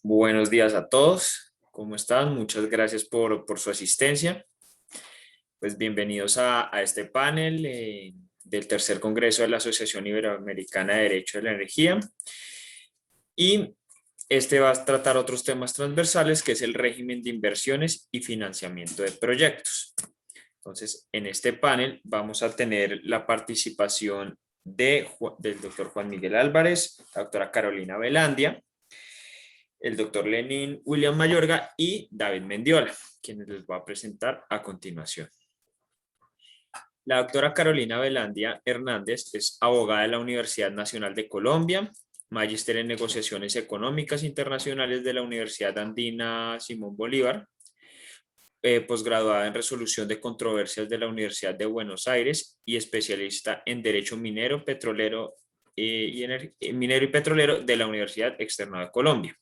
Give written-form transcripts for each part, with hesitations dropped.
Buenos días a todos. ¿Cómo están? Muchas gracias por su asistencia. Pues bienvenidos a este panel del tercer Congreso de la Asociación Iberoamericana de Derecho de la Energía. Y este va a tratar otros temas transversales, que es el régimen de inversiones y financiamiento de proyectos. Entonces, en este panel vamos a tener la participación del doctor Juan Miguel Álvarez, la doctora Carolina Velandia, el doctor Lenin William Mayorga y David Mendiola, quienes les voy a presentar a continuación. La doctora Carolina Velandia Hernández es abogada de la Universidad Nacional de Colombia, magíster en negociaciones económicas internacionales de la Universidad Andina Simón Bolívar, posgraduada en resolución de controversias de la Universidad de Buenos Aires y especialista en derecho minero, petrolero minero y petrolero de la Universidad Externa de Colombia.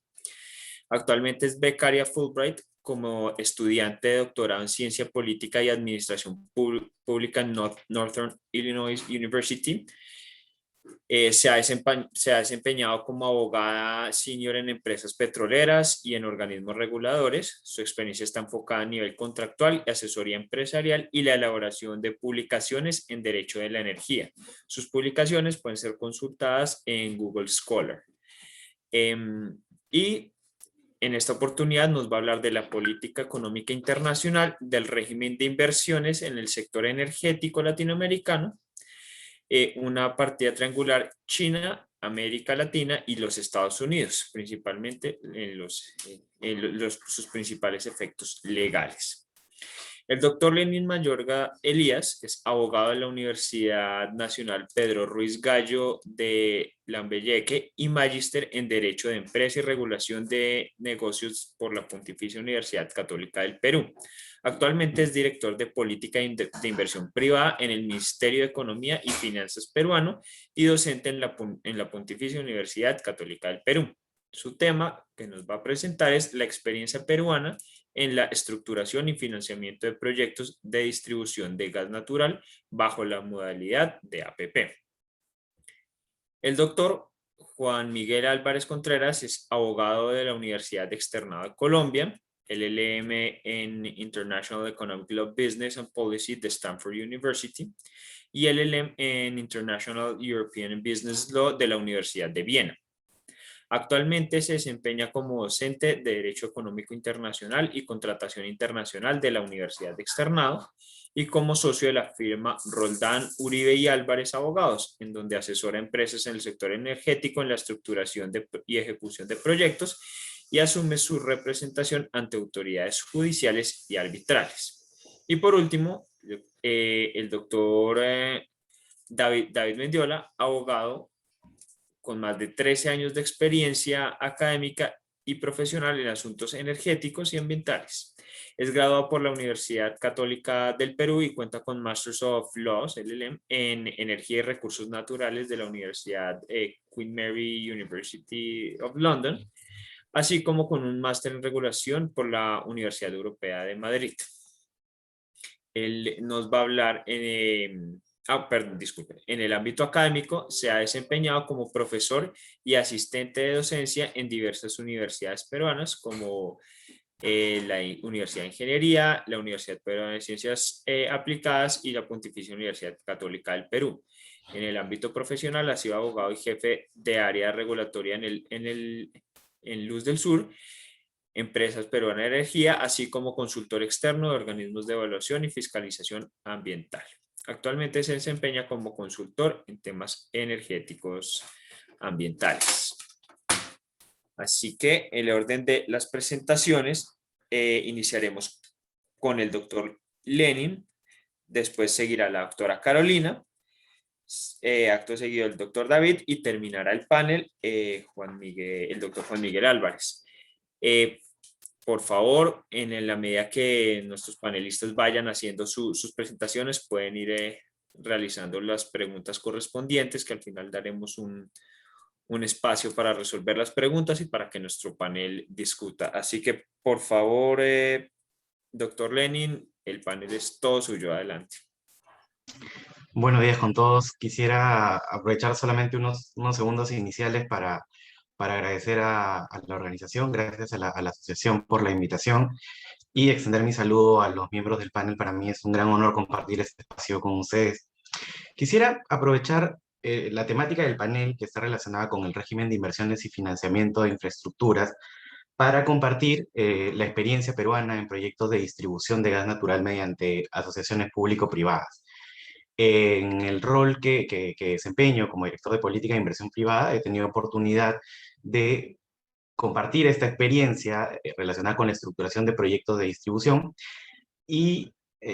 Actualmente es becaria Fulbright como estudiante de doctorado en Ciencia Política y Administración Pública en Northern Illinois University. Se ha desempeñado como abogada senior en empresas petroleras y en organismos reguladores. Su experiencia está enfocada a nivel contractual, asesoría empresarial y la elaboración de publicaciones en derecho de la energía. Sus publicaciones pueden ser consultadas en Google Scholar. Y en esta oportunidad nos va a hablar de la política económica internacional, del régimen de inversiones en el sector energético latinoamericano, una partida triangular China, América Latina y los Estados Unidos, principalmente en sus principales efectos legales. El doctor Lenin Mayorga Elías es abogado de la Universidad Nacional Pedro Ruiz Gallo de Lambayeque y magíster en Derecho de Empresa y Regulación de Negocios por la Pontificia Universidad Católica del Perú. Actualmente es director de Política de Inversión Privada en el Ministerio de Economía y Finanzas peruano y docente en la Pontificia Universidad Católica del Perú. Su tema que nos va a presentar es la experiencia peruana en la estructuración y financiamiento de proyectos de distribución de gas natural bajo la modalidad de APP. El doctor Juan Miguel Álvarez Contreras es abogado de la Universidad Externada de Colombia, LLM en International Economic Law Business and Policy de Stanford University y LLM en International European Business Law de la Universidad de Viena. Actualmente se desempeña como docente de Derecho Económico Internacional y Contratación Internacional de la Universidad de Externado y como socio de la firma Roldán, Uribe y Álvarez Abogados, en donde asesora empresas en el sector energético en la estructuración y ejecución de proyectos y asume su representación ante autoridades judiciales y arbitrales. Y por último, el doctor David Mendiola, abogado con más de 13 años de experiencia académica y profesional en asuntos energéticos y ambientales. Es graduado por la Universidad Católica del Perú y cuenta con Masters of Laws, LLM, en Energía y Recursos Naturales de la Universidad Queen Mary University of London, así como con un máster en regulación por la Universidad Europea de Madrid. Él nos va a hablar disculpe. En el ámbito académico se ha desempeñado como profesor y asistente de docencia en diversas universidades peruanas como la Universidad de Ingeniería, la Universidad Peruana de Ciencias Aplicadas y la Pontificia Universidad Católica del Perú. En el ámbito profesional ha sido abogado y jefe de área regulatoria en Luz del Sur, Empresas Peruanas de Energía, así como consultor externo de organismos de evaluación y fiscalización ambiental. Actualmente se desempeña como consultor en temas energéticos ambientales. Así que en el orden de las presentaciones, iniciaremos con el doctor Lenin, después seguirá la doctora Carolina, acto seguido el doctor David y terminará el panel el doctor Juan Miguel Álvarez. Por favor, en la medida que nuestros panelistas vayan haciendo sus presentaciones, pueden ir realizando las preguntas correspondientes, que al final daremos un espacio para resolver las preguntas y para que nuestro panel discuta. Así que, por favor, doctor Lenin, el panel es todo suyo. Adelante. Buenos días con todos. Quisiera aprovechar solamente unos segundos iniciales para para agradecer a la organización, gracias a la asociación por la invitación y extender mi saludo a los miembros del panel. Para mí es un gran honor compartir este espacio con ustedes. Quisiera aprovechar la temática del panel que está relacionada con el régimen de inversiones y financiamiento de infraestructuras para compartir la experiencia peruana en proyectos de distribución de gas natural mediante asociaciones público-privadas. En el rol que desempeño como director de política de inversión privada, he tenido oportunidad de compartir esta experiencia relacionada con la estructuración de proyectos de distribución y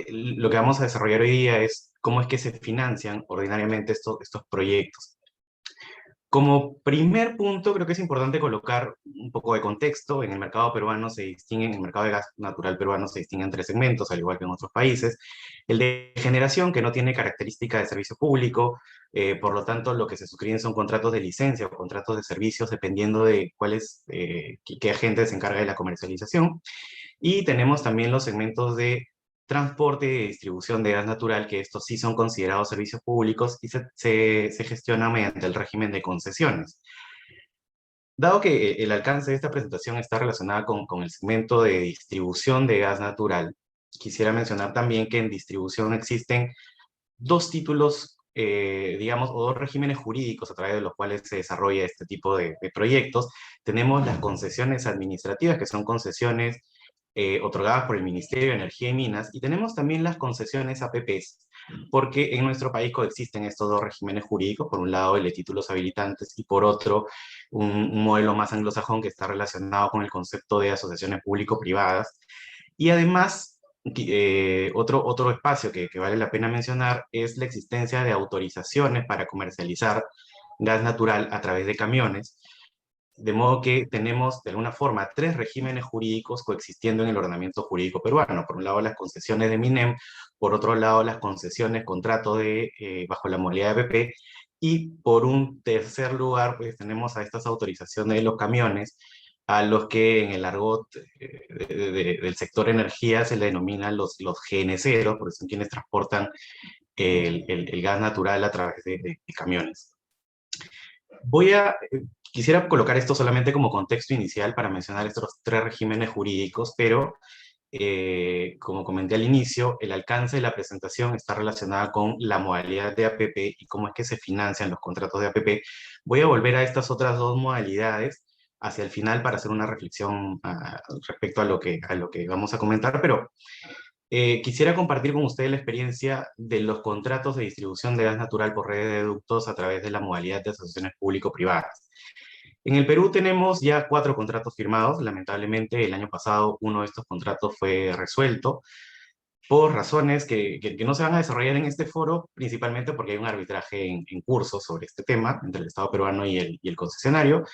lo que vamos a desarrollar hoy día es cómo es que se financian ordinariamente estos proyectos. Como primer punto, creo que es importante colocar un poco de contexto. En el mercado peruano se distinguen, el mercado de gas natural peruano se distingue en tres segmentos, al igual que en otros países. El de generación, que no tiene característica de servicio público, por lo tanto, lo que se suscriben son contratos de licencia o contratos de servicios, dependiendo de qué agente se encarga de la comercialización. Y tenemos también los segmentos de transporte y distribución de gas natural, que estos sí son considerados servicios públicos y se gestionan mediante el régimen de concesiones. Dado que el alcance de esta presentación está relacionada con el segmento de distribución de gas natural, quisiera mencionar también que en distribución existen dos títulos, digamos, o dos regímenes jurídicos a través de los cuales se desarrolla este tipo de proyectos. Tenemos las concesiones administrativas, que son concesiones otorgadas por el Ministerio de Energía y Minas, y tenemos también las concesiones APPs, porque en nuestro país coexisten estos dos regímenes jurídicos, por un lado el de títulos habilitantes y por otro un modelo más anglosajón que está relacionado con el concepto de asociaciones público-privadas. Y además, otro espacio que vale la pena mencionar es la existencia de autorizaciones para comercializar gas natural a través de camiones, de modo que tenemos, de alguna forma, tres regímenes jurídicos coexistiendo en el ordenamiento jurídico peruano. Por un lado, las concesiones de MINEM, por otro lado, las concesiones, contrato bajo la modalidad de APP, y por un tercer lugar, pues tenemos a estas autorizaciones de los camiones, a los que en el argot del sector energía se le denominan los GNCeros, porque son quienes transportan el gas natural a través de camiones. Quisiera colocar esto solamente como contexto inicial para mencionar estos tres regímenes jurídicos, pero como comenté al inicio, el alcance de la presentación está relacionada con la modalidad de APP y cómo es que se financian los contratos de APP. Voy a volver a estas otras dos modalidades hacia el final para hacer una reflexión respecto a lo que vamos a comentar, pero quisiera compartir con ustedes la experiencia de los contratos de distribución de gas natural por redes de ductos a través de la modalidad de asociaciones público-privadas. En el Perú tenemos ya 4 contratos firmados. Lamentablemente, el año pasado uno de estos contratos fue resuelto por razones que no se van a desarrollar en este foro, principalmente porque hay un arbitraje en curso sobre este tema entre el Estado peruano y el concesionario,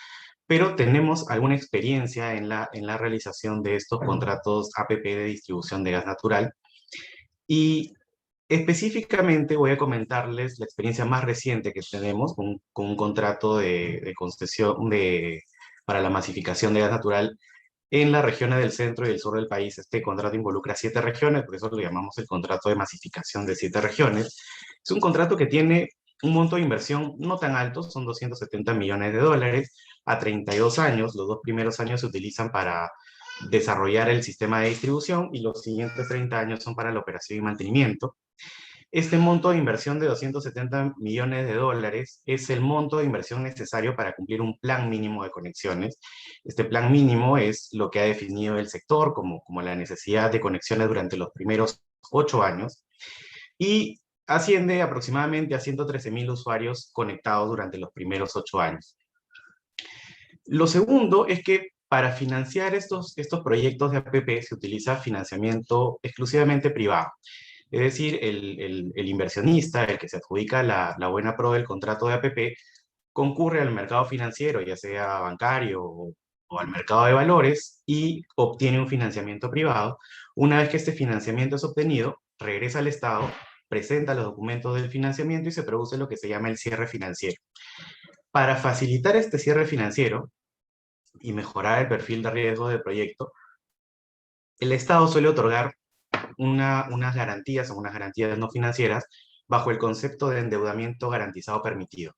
pero tenemos alguna experiencia en la realización de estos contratos APP de distribución de gas natural. Y específicamente voy a comentarles la experiencia más reciente que tenemos con un contrato de concesión para la masificación de gas natural en las regiones del centro y del sur del país. Este contrato involucra 7 regiones, por eso lo llamamos el contrato de masificación de 7 regiones. Es un contrato que tiene un monto de inversión no tan alto, son 270 millones de dólares a 32 años. Los 2 primeros años se utilizan para desarrollar el sistema de distribución y los siguientes 30 años son para la operación y mantenimiento. Este monto de inversión de 270 millones de dólares es el monto de inversión necesario para cumplir un plan mínimo de conexiones. Este plan mínimo es lo que ha definido el sector como la necesidad de conexiones durante los primeros 8 años y asciende aproximadamente a 113.000 usuarios conectados durante los primeros 8 años. Lo segundo es que para financiar estos proyectos de APP se utiliza financiamiento exclusivamente privado. Es decir, el inversionista, el que se adjudica la buena pro del contrato de APP, concurre al mercado financiero, ya sea bancario o al mercado de valores, y obtiene un financiamiento privado. Una vez que este financiamiento es obtenido, regresa al Estado, presenta los documentos del financiamiento y se produce lo que se llama el cierre financiero. Para facilitar este cierre financiero y mejorar el perfil de riesgo del proyecto, el Estado suele otorgar unas garantías o unas garantías no financieras bajo el concepto de endeudamiento garantizado permitido.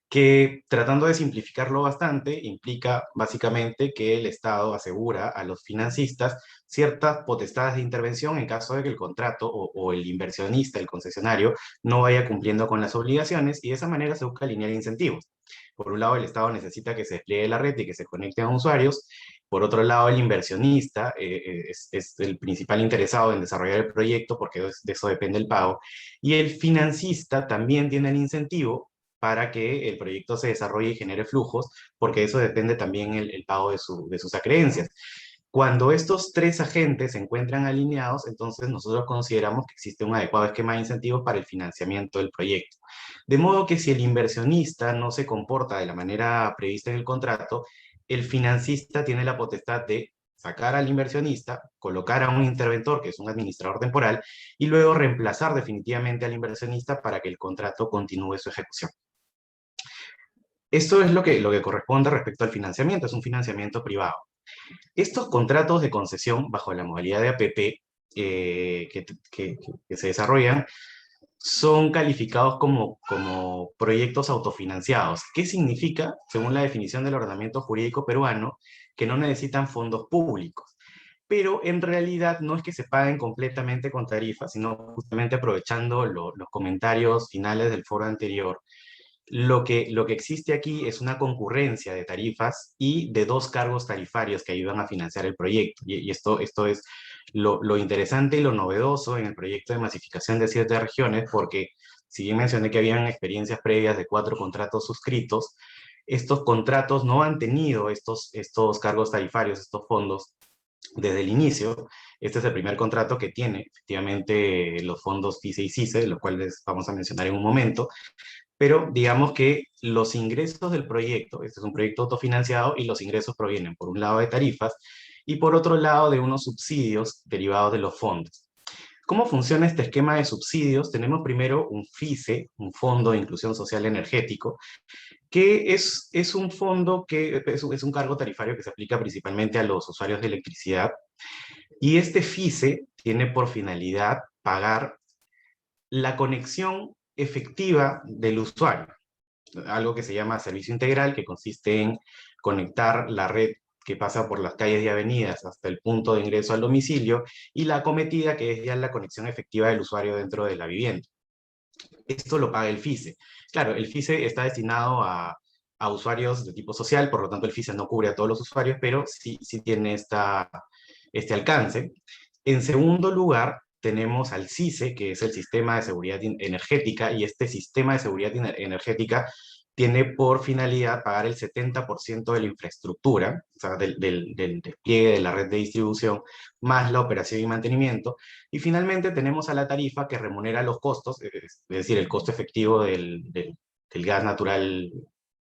que tratando de simplificarlo bastante, implica básicamente que el Estado asegura a los financistas ciertas potestades de intervención en caso de que el contrato o el inversionista, el concesionario, no vaya cumpliendo con las obligaciones y de esa manera se busca alinear incentivos. Por un lado, el Estado necesita que se despliegue la red y que se conecten a usuarios. Por otro lado, el inversionista es el principal interesado en desarrollar el proyecto porque de eso depende el pago. Y el financista también tiene el incentivo para que el proyecto se desarrolle y genere flujos, porque eso depende también el pago de sus acreencias. Cuando estos tres agentes se encuentran alineados, entonces nosotros consideramos que existe un adecuado esquema de incentivos para el financiamiento del proyecto. De modo que si el inversionista no se comporta de la manera prevista en el contrato, el financista tiene la potestad de sacar al inversionista, colocar a un interventor, que es un administrador temporal, y luego reemplazar definitivamente al inversionista para que el contrato continúe su ejecución. Esto es lo que corresponde respecto al financiamiento, es un financiamiento privado. Estos contratos de concesión bajo la modalidad de APP que se desarrollan son calificados como proyectos autofinanciados. ¿Qué significa, según la definición del ordenamiento jurídico peruano, que no necesitan fondos públicos? Pero en realidad no es que se paguen completamente con tarifas, sino justamente aprovechando los comentarios finales del foro anterior. Lo que existe aquí es una concurrencia de tarifas y de dos cargos tarifarios que ayudan a financiar el proyecto. Y esto es lo interesante y lo novedoso en el proyecto de masificación de 7 regiones, porque si bien mencioné que habían experiencias previas de 4 contratos suscritos, estos contratos no han tenido estos cargos tarifarios, estos fondos, desde el inicio. Este es el primer contrato que tiene efectivamente los fondos FICE y CICE, los cuales vamos a mencionar en un momento, pero digamos que los ingresos del proyecto, este es un proyecto autofinanciado y los ingresos provienen por un lado de tarifas y por otro lado de unos subsidios derivados de los fondos. ¿Cómo funciona este esquema de subsidios? Tenemos primero un FICE, un Fondo de Inclusión Social Energético, que es un fondo que es un cargo tarifario que se aplica principalmente a los usuarios de electricidad. Y este FICE tiene por finalidad pagar la conexión efectiva del usuario, algo que se llama servicio integral, que consiste en conectar la red que pasa por las calles y avenidas hasta el punto de ingreso al domicilio, y la acometida, que es ya la conexión efectiva del usuario dentro de la vivienda. Esto lo paga el FICE. Claro, el FICE está destinado a usuarios de tipo social, por lo tanto el FICE no cubre a todos los usuarios, pero sí tiene este alcance. En segundo lugar, tenemos al CICE, que es el Sistema de Seguridad Energética, y este Sistema de Seguridad Energética tiene por finalidad pagar el 70% de la infraestructura, o sea, del despliegue de la red de distribución, más la operación y mantenimiento. Y finalmente tenemos a la tarifa que remunera los costos, es decir, el costo efectivo del gas natural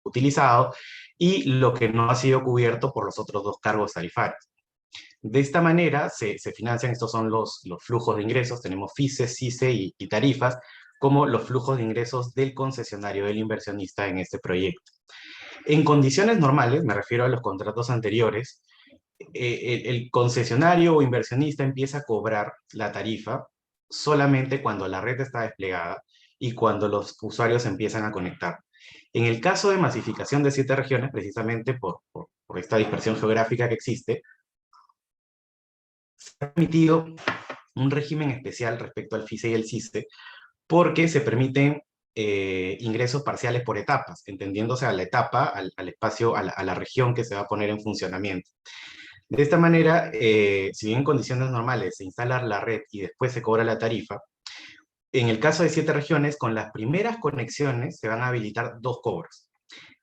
utilizado, y lo que no ha sido cubierto por los otros dos cargos tarifarios. De esta manera se financian, estos son los flujos de ingresos, tenemos FICE, CICE y tarifas, como los flujos de ingresos del concesionario, del inversionista en este proyecto. En condiciones normales, me refiero a los contratos anteriores, el concesionario o inversionista empieza a cobrar la tarifa solamente cuando la red está desplegada y cuando los usuarios empiezan a conectar. En el caso de masificación de 7 regiones, precisamente por esta dispersión geográfica que existe, se ha permitido un régimen especial respecto al FICE y el CICE, porque se permiten ingresos parciales por etapas, entendiéndose a la etapa, al espacio, a la región que se va a poner en funcionamiento. De esta manera, si bien en condiciones normales se instala la red y después se cobra la tarifa, en el caso de 7 regiones, con las primeras conexiones se van a habilitar 2 cobros.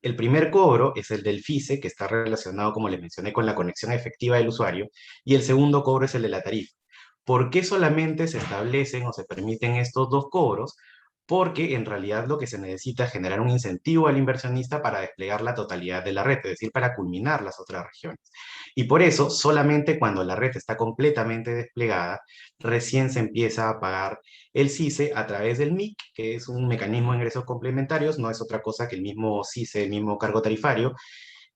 El primer cobro es el del FICE, que está relacionado, como les mencioné, con la conexión efectiva del usuario, y el segundo cobro es el de la tarifa. ¿Por qué solamente se establecen o se permiten estos 2 cobros? Porque en realidad lo que se necesita es generar un incentivo al inversionista para desplegar la totalidad de la red, es decir, para culminar las otras regiones. Y por eso, solamente cuando la red está completamente desplegada, recién se empieza a pagar el CICE a través del MIC, que es un mecanismo de ingresos complementarios, no es otra cosa que el mismo CICE, el mismo cargo tarifario,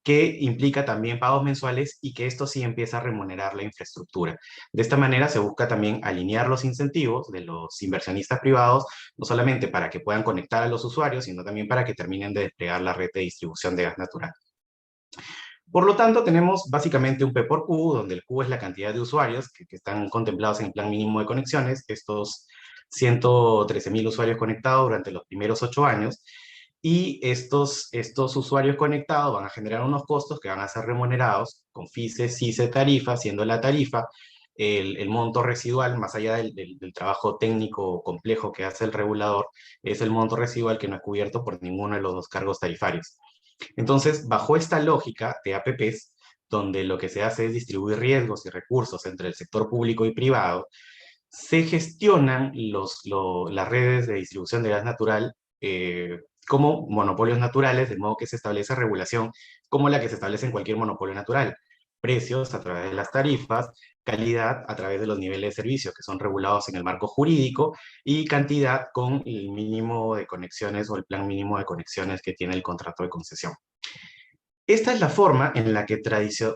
que implica también pagos mensuales y que esto sí empieza a remunerar la infraestructura. De esta manera se busca también alinear los incentivos de los inversionistas privados, no solamente para que puedan conectar a los usuarios, sino también para que terminen de desplegar la red de distribución de gas natural. Por lo tanto, tenemos básicamente un P por Q, donde el Q es la cantidad de usuarios que están contemplados en el plan mínimo de conexiones, estos 113.000 usuarios conectados durante los primeros 8 años, y estos usuarios conectados van a generar unos costos que van a ser remunerados con FICE, CICE, tarifa, siendo la tarifa el monto residual, más allá del trabajo técnico complejo que hace el regulador, es el monto residual que no es cubierto por ninguno de los dos cargos tarifarios. Entonces, bajo esta lógica de APPs, donde lo que se hace es distribuir riesgos y recursos entre el sector público y privado, se gestionan las redes de distribución de gas natural como monopolios naturales, de modo que se establece regulación como la que se establece en cualquier monopolio natural. Precios a través de las tarifas, calidad a través de los niveles de servicio que son regulados en el marco jurídico y cantidad con el mínimo de conexiones o el plan mínimo de conexiones que tiene el contrato de concesión. Esta es la forma en la que,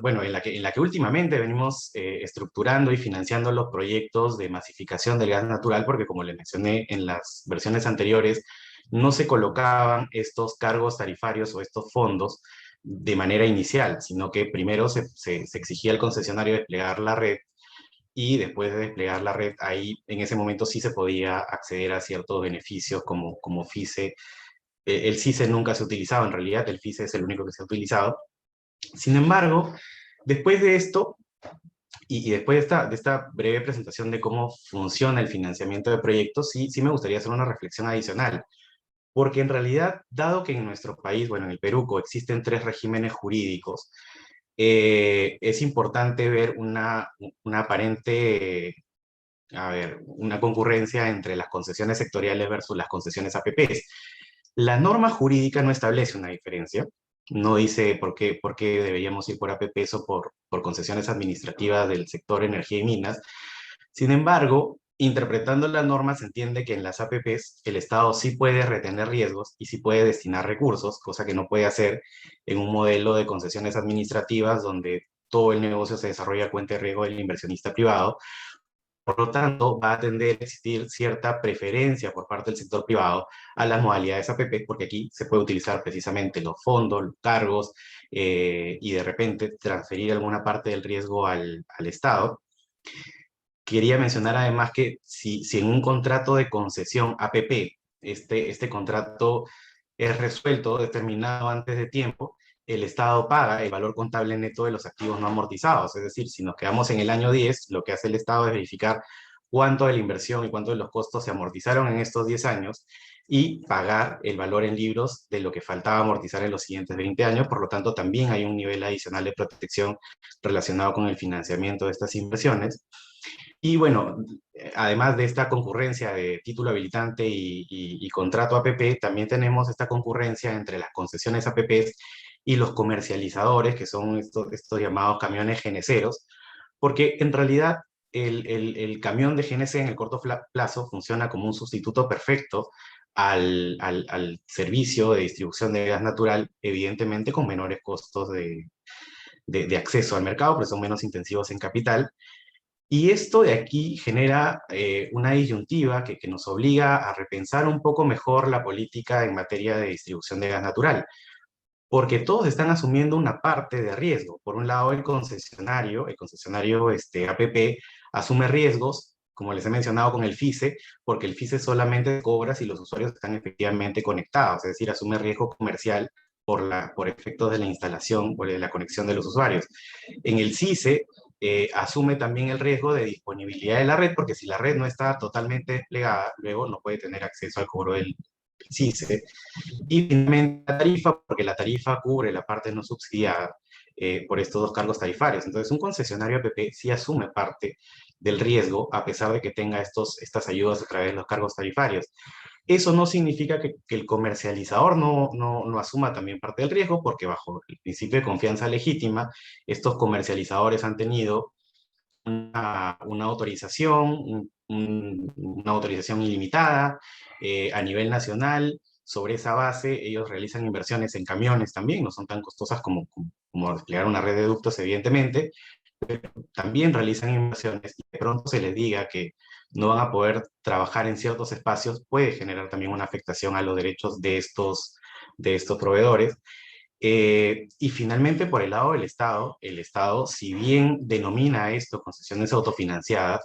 bueno, en la que últimamente venimos estructurando y financiando los proyectos de masificación del gas natural, porque como les mencioné en las versiones anteriores, no se colocaban estos cargos tarifarios o estos fondos de manera inicial, sino que primero se exigía al concesionario desplegar la red y después de desplegar la red, ahí en ese momento sí se podía acceder a ciertos beneficios como FICE. El CICE nunca se utilizaba, en realidad el FICE es el único que se ha utilizado. Sin embargo, después de esto, y después de esta breve presentación de cómo funciona el financiamiento de proyectos, sí me gustaría hacer una reflexión adicional, porque en realidad, dado que en nuestro país, bueno, en el Perú, coexisten tres regímenes jurídicos, es importante ver una aparente, a ver, una concurrencia entre las concesiones sectoriales versus las concesiones APPs. La norma jurídica no establece una diferencia, no dice por qué deberíamos ir por APPs o por concesiones administrativas del sector energía y minas. Sin embargo, interpretando la norma se entiende que en las APPs el Estado sí puede retener riesgos y sí puede destinar recursos, cosa que no puede hacer en un modelo de concesiones administrativas donde todo el negocio se desarrolla a cuenta de riesgo del inversionista privado. Por lo tanto, va a tender a existir cierta preferencia por parte del sector privado a las modalidades APP, porque aquí se puede utilizar precisamente los fondos, los cargos, y de repente transferir alguna parte del riesgo al Estado. Quería mencionar además que si en un contrato de concesión APP, este contrato es resuelto, determinado antes de tiempo, el Estado paga el valor contable neto de los activos no amortizados. Es decir, si nos quedamos en el año 10, lo que hace el Estado es verificar cuánto de la inversión y cuánto de los costos se amortizaron en estos 10 años y pagar el valor en libros de lo que faltaba amortizar en los siguientes 20 años. Por lo tanto, también hay un nivel adicional de protección relacionado con el financiamiento de estas inversiones. Y bueno, además de esta concurrencia de título habilitante y contrato APP, también tenemos esta concurrencia entre las concesiones APPs y los comercializadores, que son estos llamados camiones GNCeros, porque en realidad el camión de GNC en el corto plazo funciona como un sustituto perfecto al servicio de distribución de gas natural, evidentemente con menores costos de acceso al mercado, porque son menos intensivos en capital. Y esto de aquí genera una disyuntiva que nos obliga a repensar un poco mejor la política en materia de distribución de gas natural, porque todos están asumiendo una parte de riesgo. Por un lado, el concesionario APP asume riesgos, como les he mencionado con el FICE, porque el FICE solamente cobra si los usuarios están efectivamente conectados, es decir, asume riesgo comercial por efectos de la instalación o de la conexión de los usuarios. En el CICE asume también el riesgo de disponibilidad de la red, porque si la red no está totalmente desplegada, luego no puede tener acceso al cobro del CICE. Y finalmente la tarifa, porque la tarifa cubre la parte no subsidiada por estos dos cargos tarifarios. Entonces, un concesionario APP sí asume parte del riesgo, a pesar de que tenga estas ayudas a través de los cargos tarifarios. Eso no significa que el comercializador no asuma también parte del riesgo, porque bajo el principio de confianza legítima, estos comercializadores han tenido una autorización, una autorización ilimitada a nivel nacional, sobre esa base ellos realizan inversiones en camiones también, no son tan costosas como desplegar una red de ductos, evidentemente, también realizan inversiones y de pronto se les diga que no van a poder trabajar en ciertos espacios, puede generar también una afectación a los derechos de estos proveedores. Y finalmente, por el Estado, si bien denomina esto concesiones autofinanciadas,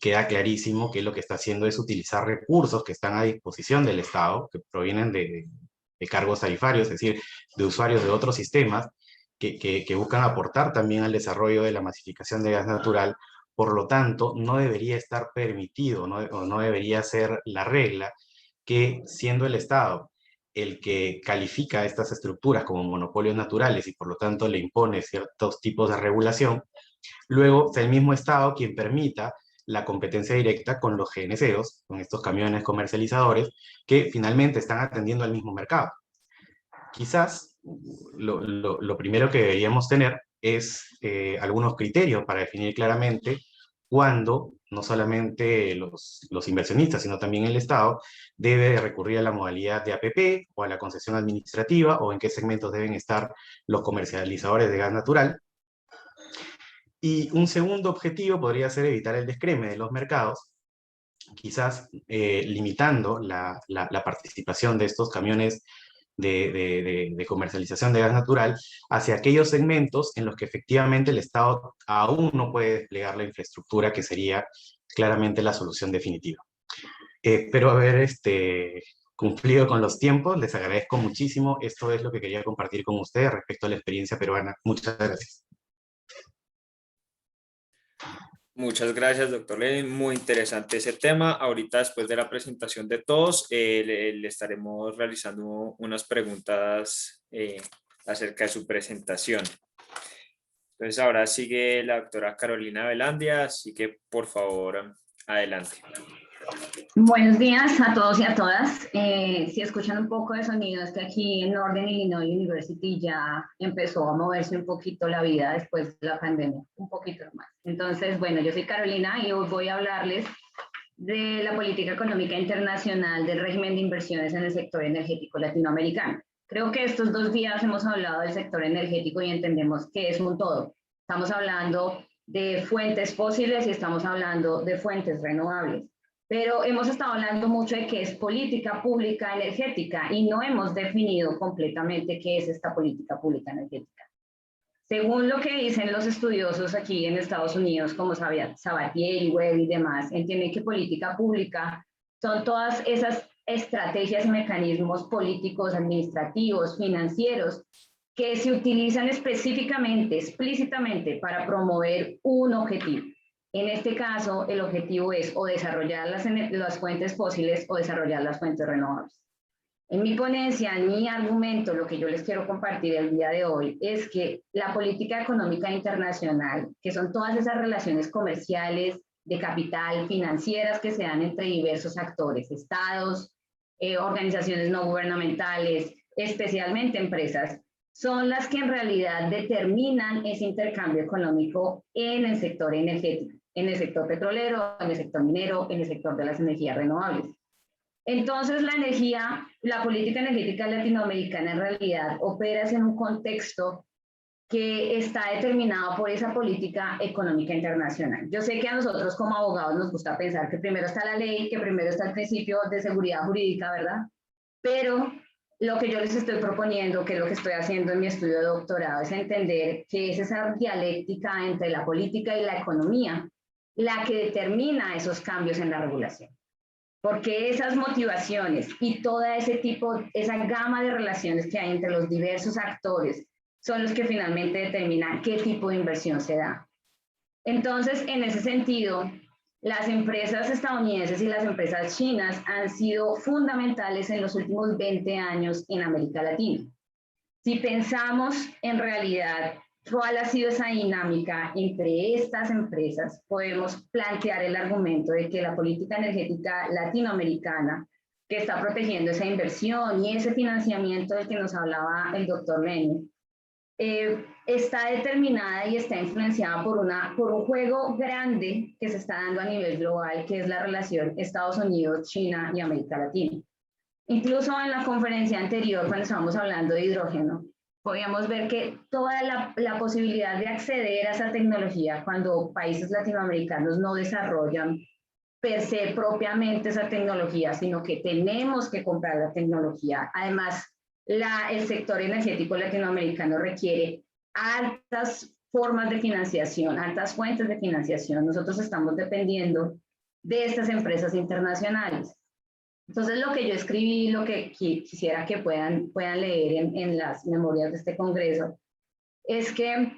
queda clarísimo que lo que está haciendo es utilizar recursos que están a disposición del Estado, que provienen de cargos tarifarios, es decir, de usuarios de otros sistemas, que buscan aportar también al desarrollo de la masificación de gas natural. Por lo tanto, no debería estar permitido, o no debería ser la regla que, siendo el Estado el que califica estas estructuras como monopolios naturales y por lo tanto le impone ciertos tipos de regulación, luego sea el mismo Estado quien permita la competencia directa con los GNCOs, con estos camiones comercializadores, que finalmente están atendiendo al mismo mercado. Quizás lo primero que deberíamos tener es algunos criterios para definir claramente cuándo no solamente los inversionistas, sino también el Estado debe recurrir a la modalidad de APP o a la concesión administrativa, o en qué segmentos deben estar los comercializadores de gas natural. Y un segundo objetivo podría ser evitar el descreme de los mercados, quizás limitando la participación de estos camiones de comercialización de gas natural hacia aquellos segmentos en los que efectivamente el Estado aún no puede desplegar la infraestructura, que sería claramente la solución definitiva. Espero haber cumplido con los tiempos, les agradezco muchísimo. Esto es lo que quería compartir con ustedes respecto a la experiencia peruana. Muchas gracias. Muchas gracias, doctor Lenin. Muy interesante ese tema. Ahorita, después de la presentación de todos, le estaremos realizando unas preguntas acerca de su presentación. Entonces, ahora sigue la doctora Carolina Velandia, así que por favor, adelante. Buenos días a todos y a todas. Si escuchan un poco de sonido, es que aquí en Northern Illinois University ya empezó a moverse un poquito la vida después de la pandemia, un poquito más. Entonces, bueno, yo soy Carolina y hoy voy a hablarles de la política económica internacional del régimen de inversiones en el sector energético latinoamericano. Creo que estos 2 días hemos hablado del sector energético y entendemos que es un todo. Estamos hablando de fuentes fósiles y estamos hablando de fuentes renovables. Pero hemos estado hablando mucho de qué es política pública energética y no hemos definido completamente qué es esta política pública energética. Según lo que dicen los estudiosos aquí en Estados Unidos, como Sabatier, Webb y demás, entienden que política pública son todas esas estrategias y mecanismos políticos, administrativos, financieros, que se utilizan específicamente, explícitamente para promover un objetivo. En este caso, el objetivo es o desarrollar las fuentes fósiles o desarrollar las fuentes renovables. En mi ponencia, en mi argumento, lo que yo les quiero compartir el día de hoy es que la política económica internacional, que son todas esas relaciones comerciales, de capital, financieras que se dan entre diversos actores, estados, organizaciones no gubernamentales, especialmente empresas, son las que en realidad determinan ese intercambio económico en el sector energético, en el sector petrolero, en el sector minero, en el sector de las energías renovables. Entonces, la política energética latinoamericana en realidad opera en un contexto que está determinado por esa política económica internacional. Yo sé que a nosotros como abogados nos gusta pensar que primero está la ley, que primero está el principio de seguridad jurídica, ¿verdad? Pero lo que yo les estoy proponiendo, que es lo que estoy haciendo en mi estudio de doctorado, es entender que es esa dialéctica entre la política y la economía la que determina esos cambios en la regulación. Porque esas motivaciones y toda esa gama de relaciones que hay entre los diversos actores son los que finalmente determinan qué tipo de inversión se da. Entonces, en ese sentido, las empresas estadounidenses y las empresas chinas han sido fundamentales en los últimos 20 años en América Latina. Si pensamos en realidad cuál ha sido esa dinámica entre estas empresas, podemos plantear el argumento de que la política energética latinoamericana, que está protegiendo esa inversión y ese financiamiento del que nos hablaba el doctor Lenin, está determinada y está influenciada por un juego grande que se está dando a nivel global, que es la relación Estados Unidos, China y América Latina. Incluso en la conferencia anterior, cuando estábamos hablando de hidrógeno, podíamos ver que toda la posibilidad de acceder a esa tecnología cuando países latinoamericanos no desarrollan per se propiamente esa tecnología, sino que tenemos que comprar la tecnología. Además, el sector energético latinoamericano requiere altas formas de financiación, altas fuentes de financiación. Nosotros estamos dependiendo de estas empresas internacionales. Entonces, lo que yo escribí, lo que quisiera que puedan leer en las memorias de este congreso, es que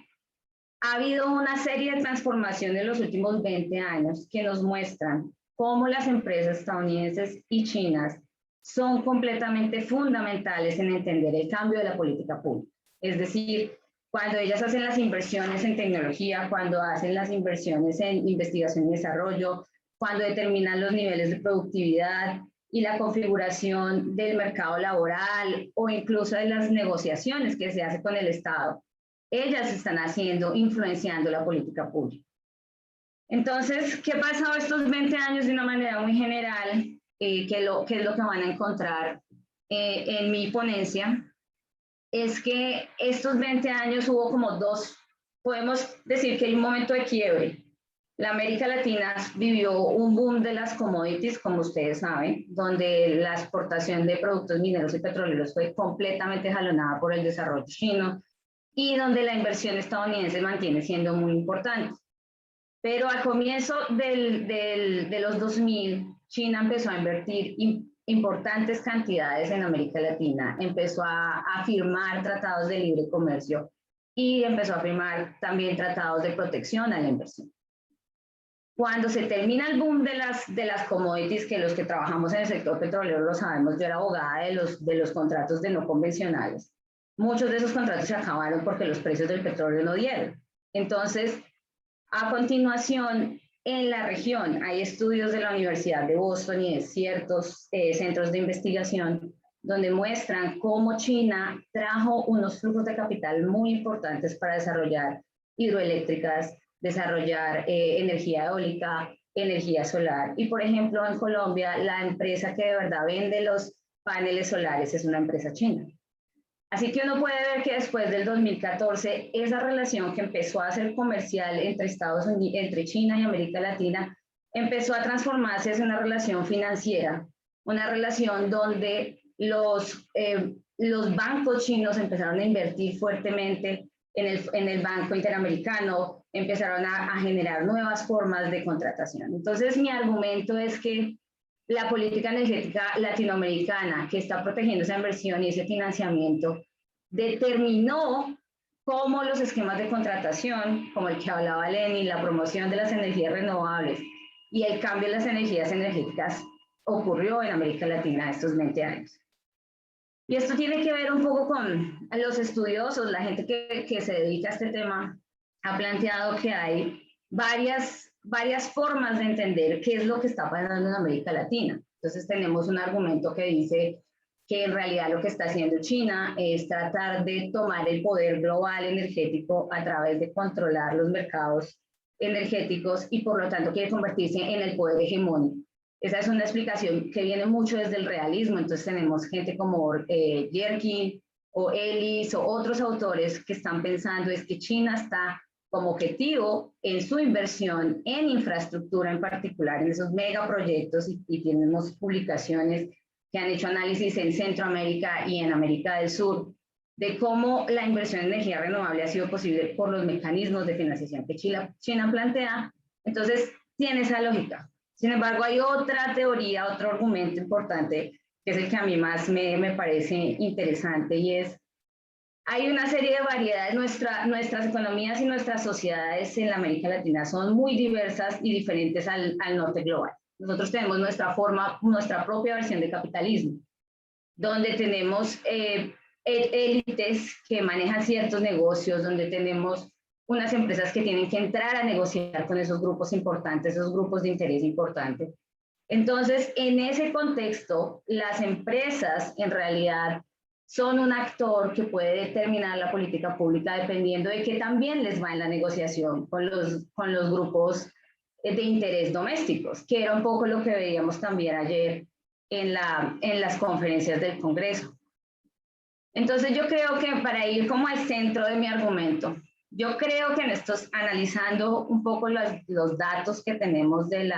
ha habido una serie de transformaciones en los últimos 20 años que nos muestran cómo las empresas estadounidenses y chinas son completamente fundamentales en entender el cambio de la política pública. Es decir, cuando ellas hacen las inversiones en tecnología, cuando hacen las inversiones en investigación y desarrollo, cuando determinan los niveles de productividad y la configuración del mercado laboral o incluso de las negociaciones que se hace con el Estado, ellas están influenciando la política pública. Entonces, ¿qué ha pasado estos 20 años de una manera muy general? ¿Qué es lo que van a encontrar en mi ponencia? Es que estos 20 años hubo como podemos decir que hay un momento de quiebre. La América Latina vivió un boom de las commodities, como ustedes saben, donde la exportación de productos mineros y petroleros fue completamente jalonada por el desarrollo chino y donde la inversión estadounidense mantiene siendo muy importante. Pero al comienzo de los 2000, China empezó a invertir importantes cantidades en América Latina, empezó a firmar tratados de libre comercio y empezó a firmar también tratados de protección a la inversión. Cuando se termina el boom de las commodities, que los que trabajamos en el sector petrolero lo sabemos, yo era abogada de los contratos de no convencionales. Muchos de esos contratos se acabaron porque los precios del petróleo no dieron. Entonces, a continuación, en la región hay estudios de la Universidad de Boston y de ciertos centros de investigación donde muestran cómo China trajo unos flujos de capital muy importantes para desarrollar hidroeléctricas, desarrollar energía eólica, energía solar. Y por ejemplo, en Colombia, la empresa que de verdad vende los paneles solares es una empresa china. Así que uno puede ver que después del 2014, esa relación que empezó a ser comercial entre entre China y América Latina, empezó a transformarse hacia una relación financiera, una relación donde los bancos chinos empezaron a invertir fuertemente en el Banco Interamericano, empezaron a generar nuevas formas de contratación. Entonces, mi argumento es que la política energética latinoamericana, que está protegiendo esa inversión y ese financiamiento, determinó cómo los esquemas de contratación, como el que hablaba Lenny, la promoción de las energías renovables y el cambio de las energías energéticas ocurrió en América Latina estos 20 años. Y esto tiene que ver un poco con los estudiosos, la gente que se dedica a este tema, ha planteado que hay varias formas de entender qué es lo que está pasando en América Latina. Entonces tenemos un argumento que dice que en realidad lo que está haciendo China es tratar de tomar el poder global energético a través de controlar los mercados energéticos y por lo tanto quiere convertirse en el poder hegemónico. Esa es una explicación que viene mucho desde el realismo, entonces tenemos gente como Yerkin o Ellis o otros autores que están pensando es que China está como objetivo en su inversión en infraestructura en particular, en esos megaproyectos y tenemos publicaciones que han hecho análisis en Centroamérica y en América del Sur de cómo la inversión en energía renovable ha sido posible por los mecanismos de financiación que China plantea. Entonces, tiene esa lógica. Sin embargo, hay otra teoría, otro argumento importante, que es el que a mí más me parece interesante, y es, hay una serie de variedades, nuestras economías y nuestras sociedades en la América Latina son muy diversas y diferentes al norte global. Nosotros tenemos nuestra propia versión de capitalismo, donde tenemos élites que manejan ciertos negocios, donde tenemos unas empresas que tienen que entrar a negociar con esos grupos importantes, esos grupos de interés importantes. Entonces, en ese contexto, las empresas en realidad son un actor que puede determinar la política pública dependiendo de que también les va en la negociación con los grupos de interés domésticos, que era un poco lo que veíamos también ayer en las conferencias del Congreso. Entonces yo creo que para ir como al centro de mi argumento, yo creo que analizando un poco los datos que tenemos de los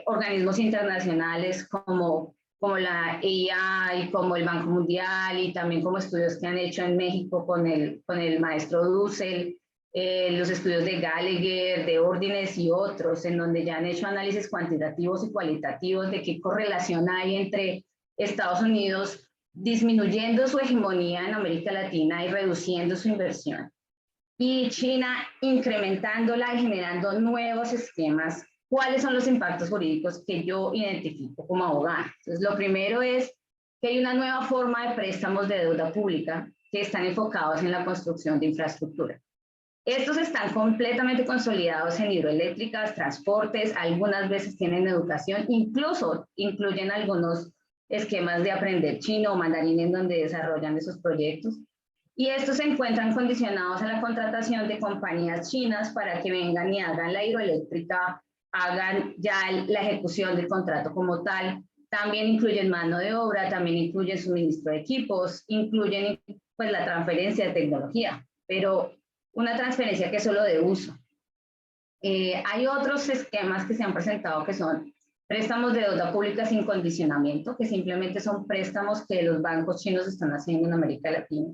organismos internacionales como la EIA y como el Banco Mundial y también como estudios que han hecho en México con el maestro Dussel, los estudios de Gallagher, de Ordines y otros, en donde ya han hecho análisis cuantitativos y cualitativos de qué correlación hay entre Estados Unidos disminuyendo su hegemonía en América Latina y reduciendo su inversión, y China incrementándola y generando nuevos esquemas. ¿Cuáles son los impactos jurídicos que yo identifico como abogada? Entonces, lo primero es que hay una nueva forma de préstamos de deuda pública que están enfocados en la construcción de infraestructura. Estos están completamente consolidados en hidroeléctricas, transportes, algunas veces tienen educación, incluso incluyen algunos esquemas de aprender chino o mandarín en donde desarrollan esos proyectos. Y estos se encuentran condicionados a la contratación de compañías chinas para que vengan y hagan la hidroeléctrica, hagan ya la ejecución del contrato como tal. También incluyen mano de obra, también incluyen suministro de equipos, incluyen pues la transferencia de tecnología, pero una transferencia que es solo de uso. Hay otros esquemas que se han presentado que son préstamos de deuda pública sin condicionamiento, que simplemente son préstamos que los bancos chinos están haciendo en América Latina.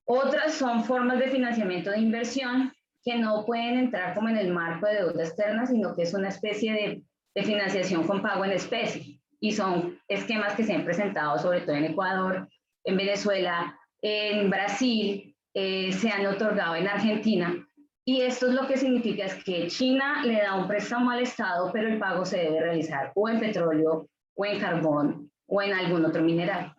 Otras son formas de financiamiento de inversión que no pueden entrar como en el marco de deuda externa, sino que es una especie de financiación con pago en especie. Y son esquemas que se han presentado sobre todo en Ecuador, en Venezuela, en Brasil, se han otorgado en Argentina. Y esto es lo que significa es que China le da un préstamo al Estado, pero el pago se debe realizar o en petróleo, o en carbón, o en algún otro mineral.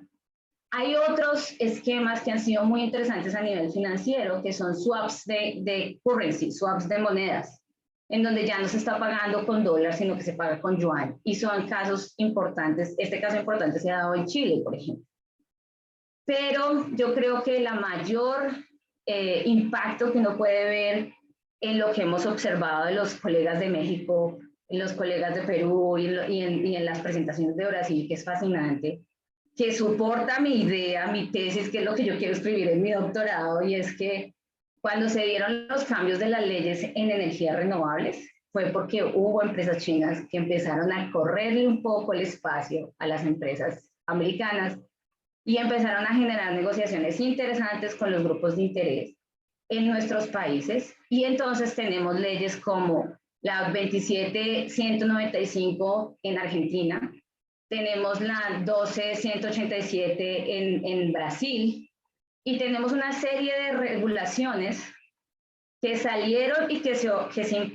Hay otros esquemas que han sido muy interesantes a nivel financiero, que son swaps de currency, swaps de monedas, en donde ya no se está pagando con dólar, sino que se paga con yuan. Y son casos importantes. Este caso importante se ha dado en Chile, por ejemplo. Pero yo creo que la mayor impacto que uno puede ver en lo que hemos observado de los colegas de México, en los colegas de Perú y en las presentaciones de Brasil, que es fascinante, que soporta mi idea, mi tesis, que es lo que yo quiero escribir en mi doctorado, y es que cuando se dieron los cambios de las leyes en energías renovables, fue porque hubo empresas chinas que empezaron a correrle un poco el espacio a las empresas americanas y empezaron a generar negociaciones interesantes con los grupos de interés en nuestros países. Y entonces tenemos leyes como la 27195 en Argentina, tenemos la 12187 en Brasil, y tenemos una serie de regulaciones que salieron y que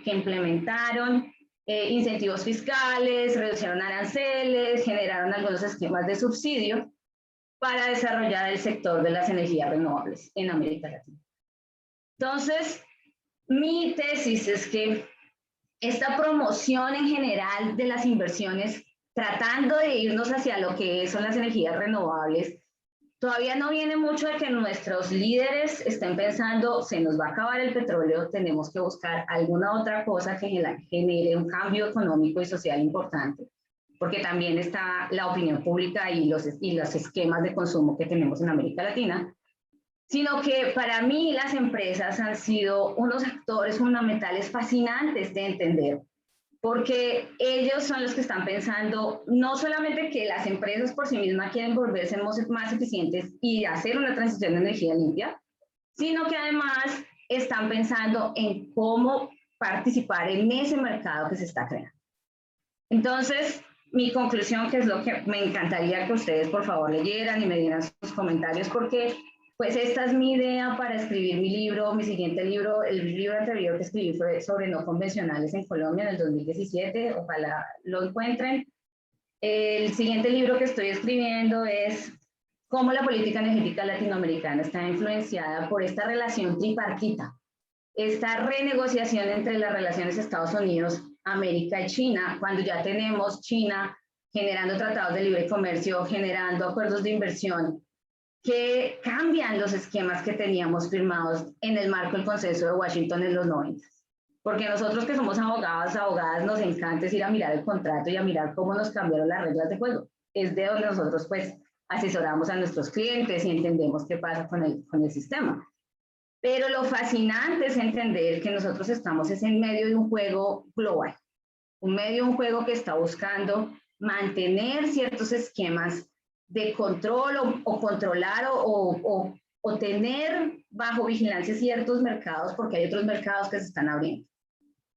implementaron incentivos fiscales, reducieron aranceles, generaron algunos esquemas de subsidio para desarrollar el sector de las energías renovables en América Latina. Entonces, mi tesis es que esta promoción en general de las inversiones, tratando de irnos hacia lo que son las energías renovables, todavía no viene mucho de que nuestros líderes estén pensando, se nos va a acabar el petróleo, tenemos que buscar alguna otra cosa que genere un cambio económico y social importante, porque también está la opinión pública y los esquemas de consumo que tenemos en América Latina, sino que para mí las empresas han sido unos actores fundamentales fascinantes de entender, porque ellos son los que están pensando no solamente que las empresas por sí mismas quieren volverse más eficientes y hacer una transición de energía limpia, sino que además están pensando en cómo participar en ese mercado que se está creando. Entonces, mi conclusión, que es lo que me encantaría que ustedes por favor leyeran y me dieran sus comentarios, porque pues esta es mi idea para escribir mi libro, mi siguiente libro. El libro anterior que escribí fue sobre no convencionales en Colombia en el 2017, ojalá lo encuentren. El siguiente libro que estoy escribiendo es cómo la política energética latinoamericana está influenciada por esta relación tripartita, esta renegociación entre las relaciones Estados Unidos, América y China, cuando ya tenemos China generando tratados de libre comercio, generando acuerdos de inversión, que cambian los esquemas que teníamos firmados en el marco del Consenso de Washington en los 90. porque nosotros que somos abogados, abogadas, nos encanta ir a mirar el contrato y a mirar cómo nos cambiaron las reglas de juego. Es de donde nosotros pues asesoramos a nuestros clientes y entendemos qué pasa con el sistema. Pero lo fascinante es entender que nosotros estamos en medio de un juego global, un juego que está buscando mantener ciertos esquemas de control o controlar o tener bajo vigilancia ciertos mercados, porque hay otros mercados que se están abriendo.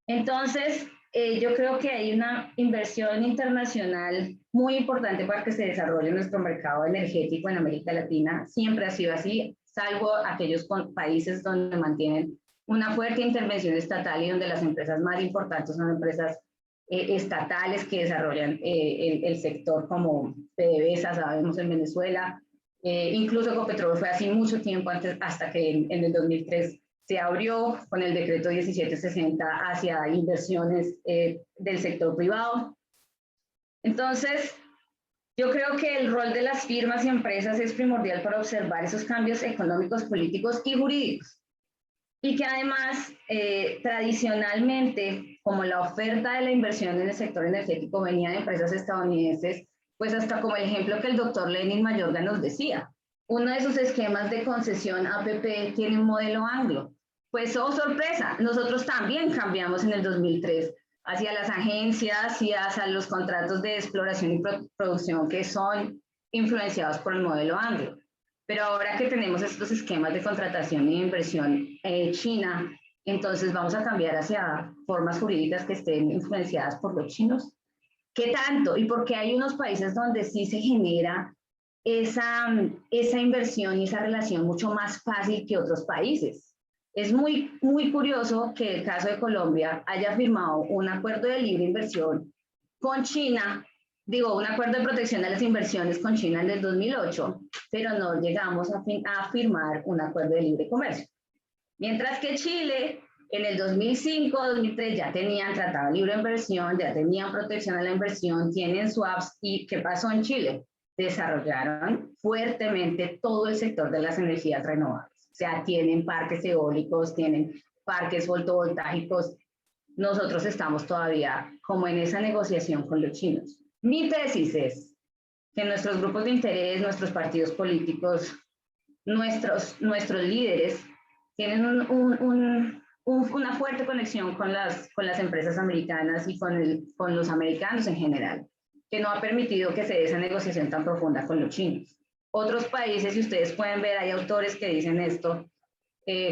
Entonces, yo creo que hay una inversión internacional muy importante para que se desarrolle nuestro mercado energético en América Latina. Siempre ha sido así, salvo aquellos países donde mantienen una fuerte intervención estatal y donde las empresas más importantes son empresas estatales que desarrollan el sector, como PDVSA, sabemos, en Venezuela. Incluso Ecopetrol fue así mucho tiempo antes, hasta que en el 2003 se abrió con el decreto 1760 hacia inversiones del sector privado. Entonces, yo creo que el rol de las firmas y empresas es primordial para observar esos cambios económicos, políticos y jurídicos. Y que además, tradicionalmente, como la oferta de la inversión en el sector energético venía de empresas estadounidenses, pues hasta como el ejemplo que el doctor Lenin Mayorga nos decía, uno de sus esquemas de concesión APP tiene un modelo anglo. Pues, oh sorpresa, nosotros también cambiamos en el 2003 hacia las agencias y hacia los contratos de exploración y producción que son influenciados por el modelo anglo. Pero ahora que tenemos estos esquemas de contratación y inversión en China, entonces vamos a cambiar hacia formas jurídicas que estén influenciadas por los chinos. ¿Qué tanto? Y porque hay unos países donde sí se genera esa inversión y esa relación mucho más fácil que otros países. Es muy curioso que el caso de Colombia haya firmado un acuerdo de libre inversión con China, un acuerdo de protección de las inversiones con China en el 2008, pero no llegamos a firmar un acuerdo de libre comercio. Mientras que Chile, en el 2005-2003 ya tenían tratado de libre inversión, ya tenían protección a la inversión, tienen swaps. ¿Y qué pasó en Chile? Desarrollaron fuertemente todo el sector de las energías renovables. O sea, tienen parques eólicos, tienen parques fotovoltaicos. Nosotros estamos todavía como en esa negociación con los chinos. Mi tesis es que nuestros grupos de interés, nuestros partidos políticos, nuestros líderes tienen una fuerte conexión con las empresas americanas y con los americanos en general, que no ha permitido que se dé esa negociación tan profunda con los chinos. Otros países, si ustedes pueden ver, hay autores que dicen esto,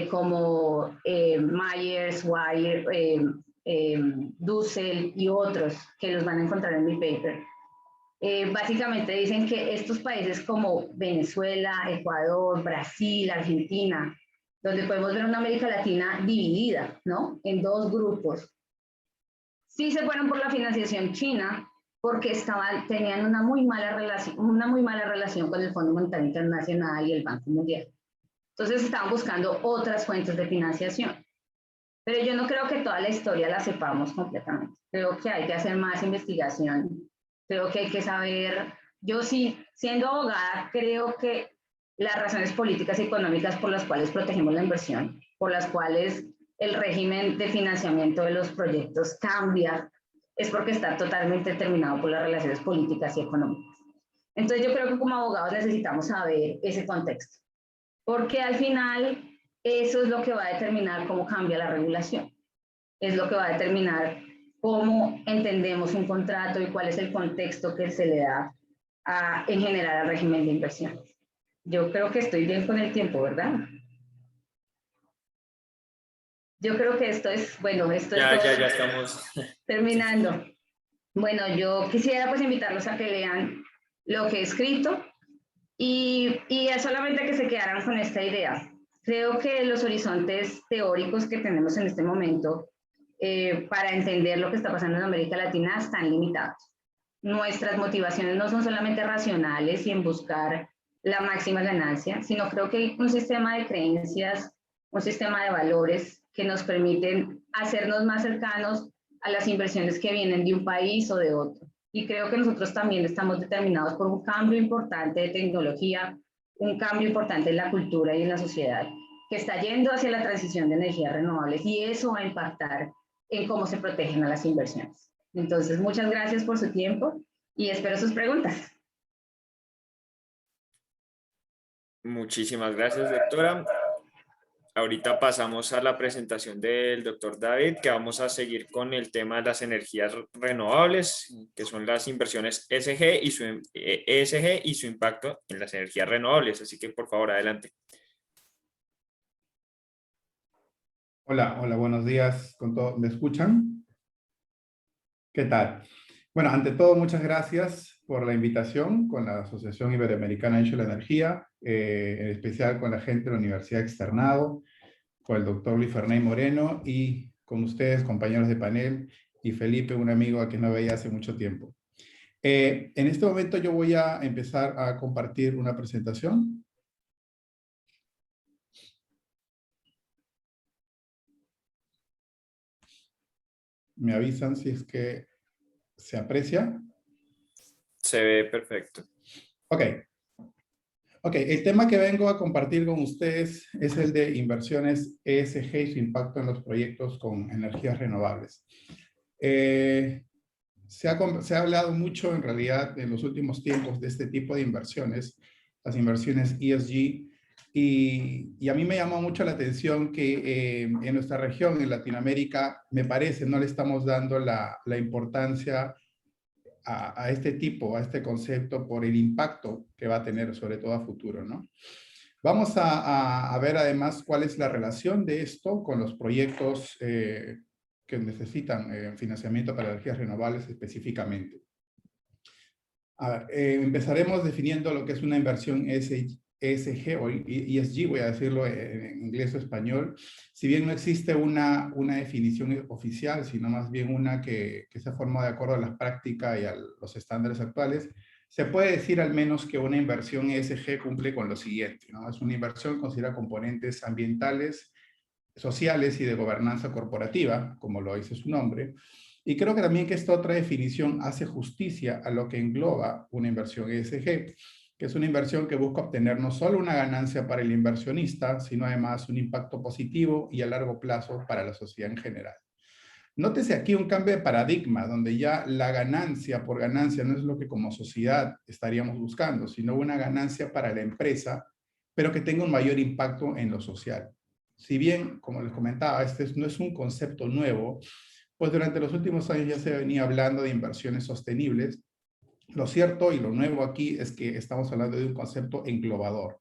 como Myers, Wire, Dussel y otros, que los van a encontrar en mi paper. Básicamente dicen que estos países como Venezuela, Ecuador, Brasil, Argentina, donde podemos ver una América Latina dividida, ¿no?, en dos grupos, sí se fueron por la financiación china porque tenían una muy mala relación con el Fondo Monetario Internacional y el Banco Mundial. Entonces estaban buscando otras fuentes de financiación. Pero yo no creo que toda la historia la sepamos completamente. Creo que hay que hacer más investigación. Creo que hay que saber. Yo sí, siendo abogada, creo que las razones políticas y económicas por las cuales protegemos la inversión, por las cuales el régimen de financiamiento de los proyectos cambia, es porque está totalmente determinado por las relaciones políticas y económicas. Entonces yo creo que como abogados necesitamos saber ese contexto, porque al final eso es lo que va a determinar cómo cambia la regulación, es lo que va a determinar cómo entendemos un contrato y cuál es el contexto que se le da en general al régimen de inversión. Yo creo que estoy bien con el tiempo, ¿verdad? Yo creo que esto es, bueno, esto ya, es todo. Ya estamos terminando. Bueno, yo quisiera pues invitarlos a que lean lo que he escrito y es solamente que se quedaran con esta idea. Creo que los horizontes teóricos que tenemos en este momento para entender lo que está pasando en América Latina están limitados. Nuestras motivaciones no son solamente racionales y en buscar la máxima ganancia, sino creo que hay un sistema de creencias, un sistema de valores que nos permiten hacernos más cercanos a las inversiones que vienen de un país o de otro. Y creo que nosotros también estamos determinados por un cambio importante de tecnología, un cambio importante en la cultura y en la sociedad, que está yendo hacia la transición de energías renovables, y eso va a impactar en cómo se protegen a las inversiones. Entonces, muchas gracias por su tiempo y espero sus preguntas. Muchísimas gracias, doctora. Ahorita pasamos a la presentación del doctor David, que vamos a seguir con el tema de las energías renovables, que son las inversiones ESG y su impacto en las energías renovables. Así que, por favor, adelante. Hola, buenos días con todos. ¿Me escuchan? ¿Qué tal? Bueno, ante todo, muchas gracias por la invitación con la Asociación Iberoamericana de la Energía, en especial con la gente de la Universidad Externado, con el doctor Luis Ferney Moreno y con ustedes, compañeros de panel, y Felipe, un amigo a quien no veía hace mucho tiempo. En este momento yo voy a empezar a compartir una presentación. ¿Me avisan si es que se aprecia? Se ve perfecto. Ok, el tema que vengo a compartir con ustedes es el de inversiones ESG y su impacto en los proyectos con energías renovables. Se ha hablado mucho en realidad en los últimos tiempos de este tipo de inversiones, las inversiones ESG, y a mí me llamó mucho la atención que en nuestra región, en Latinoamérica, me parece, no le estamos dando la importancia a este concepto por el impacto que va a tener, sobre todo a futuro, ¿no? Vamos a ver además cuál es la relación de esto con los proyectos que necesitan financiamiento para energías renovables específicamente. A ver, empezaremos definiendo lo que es una inversión ESG o ESG, voy a decirlo en inglés o español. Si bien no existe una definición oficial, sino más bien una que se forma de acuerdo a las prácticas y a los estándares actuales, se puede decir al menos que una inversión ESG cumple con lo siguiente, ¿no? Es una inversión que considera componentes ambientales, sociales y de gobernanza corporativa, como lo dice su nombre. Y creo que también que esta otra definición hace justicia a lo que engloba una inversión ESG, que es una inversión que busca obtener no solo una ganancia para el inversionista, sino además un impacto positivo y a largo plazo para la sociedad en general. Nótese aquí un cambio de paradigma, donde ya la ganancia por ganancia no es lo que como sociedad estaríamos buscando, sino una ganancia para la empresa, pero que tenga un mayor impacto en lo social. Si bien, como les comentaba, este no es un concepto nuevo, pues durante los últimos años ya se venía hablando de inversiones sostenibles. Lo cierto y lo nuevo aquí es que estamos hablando de un concepto englobador.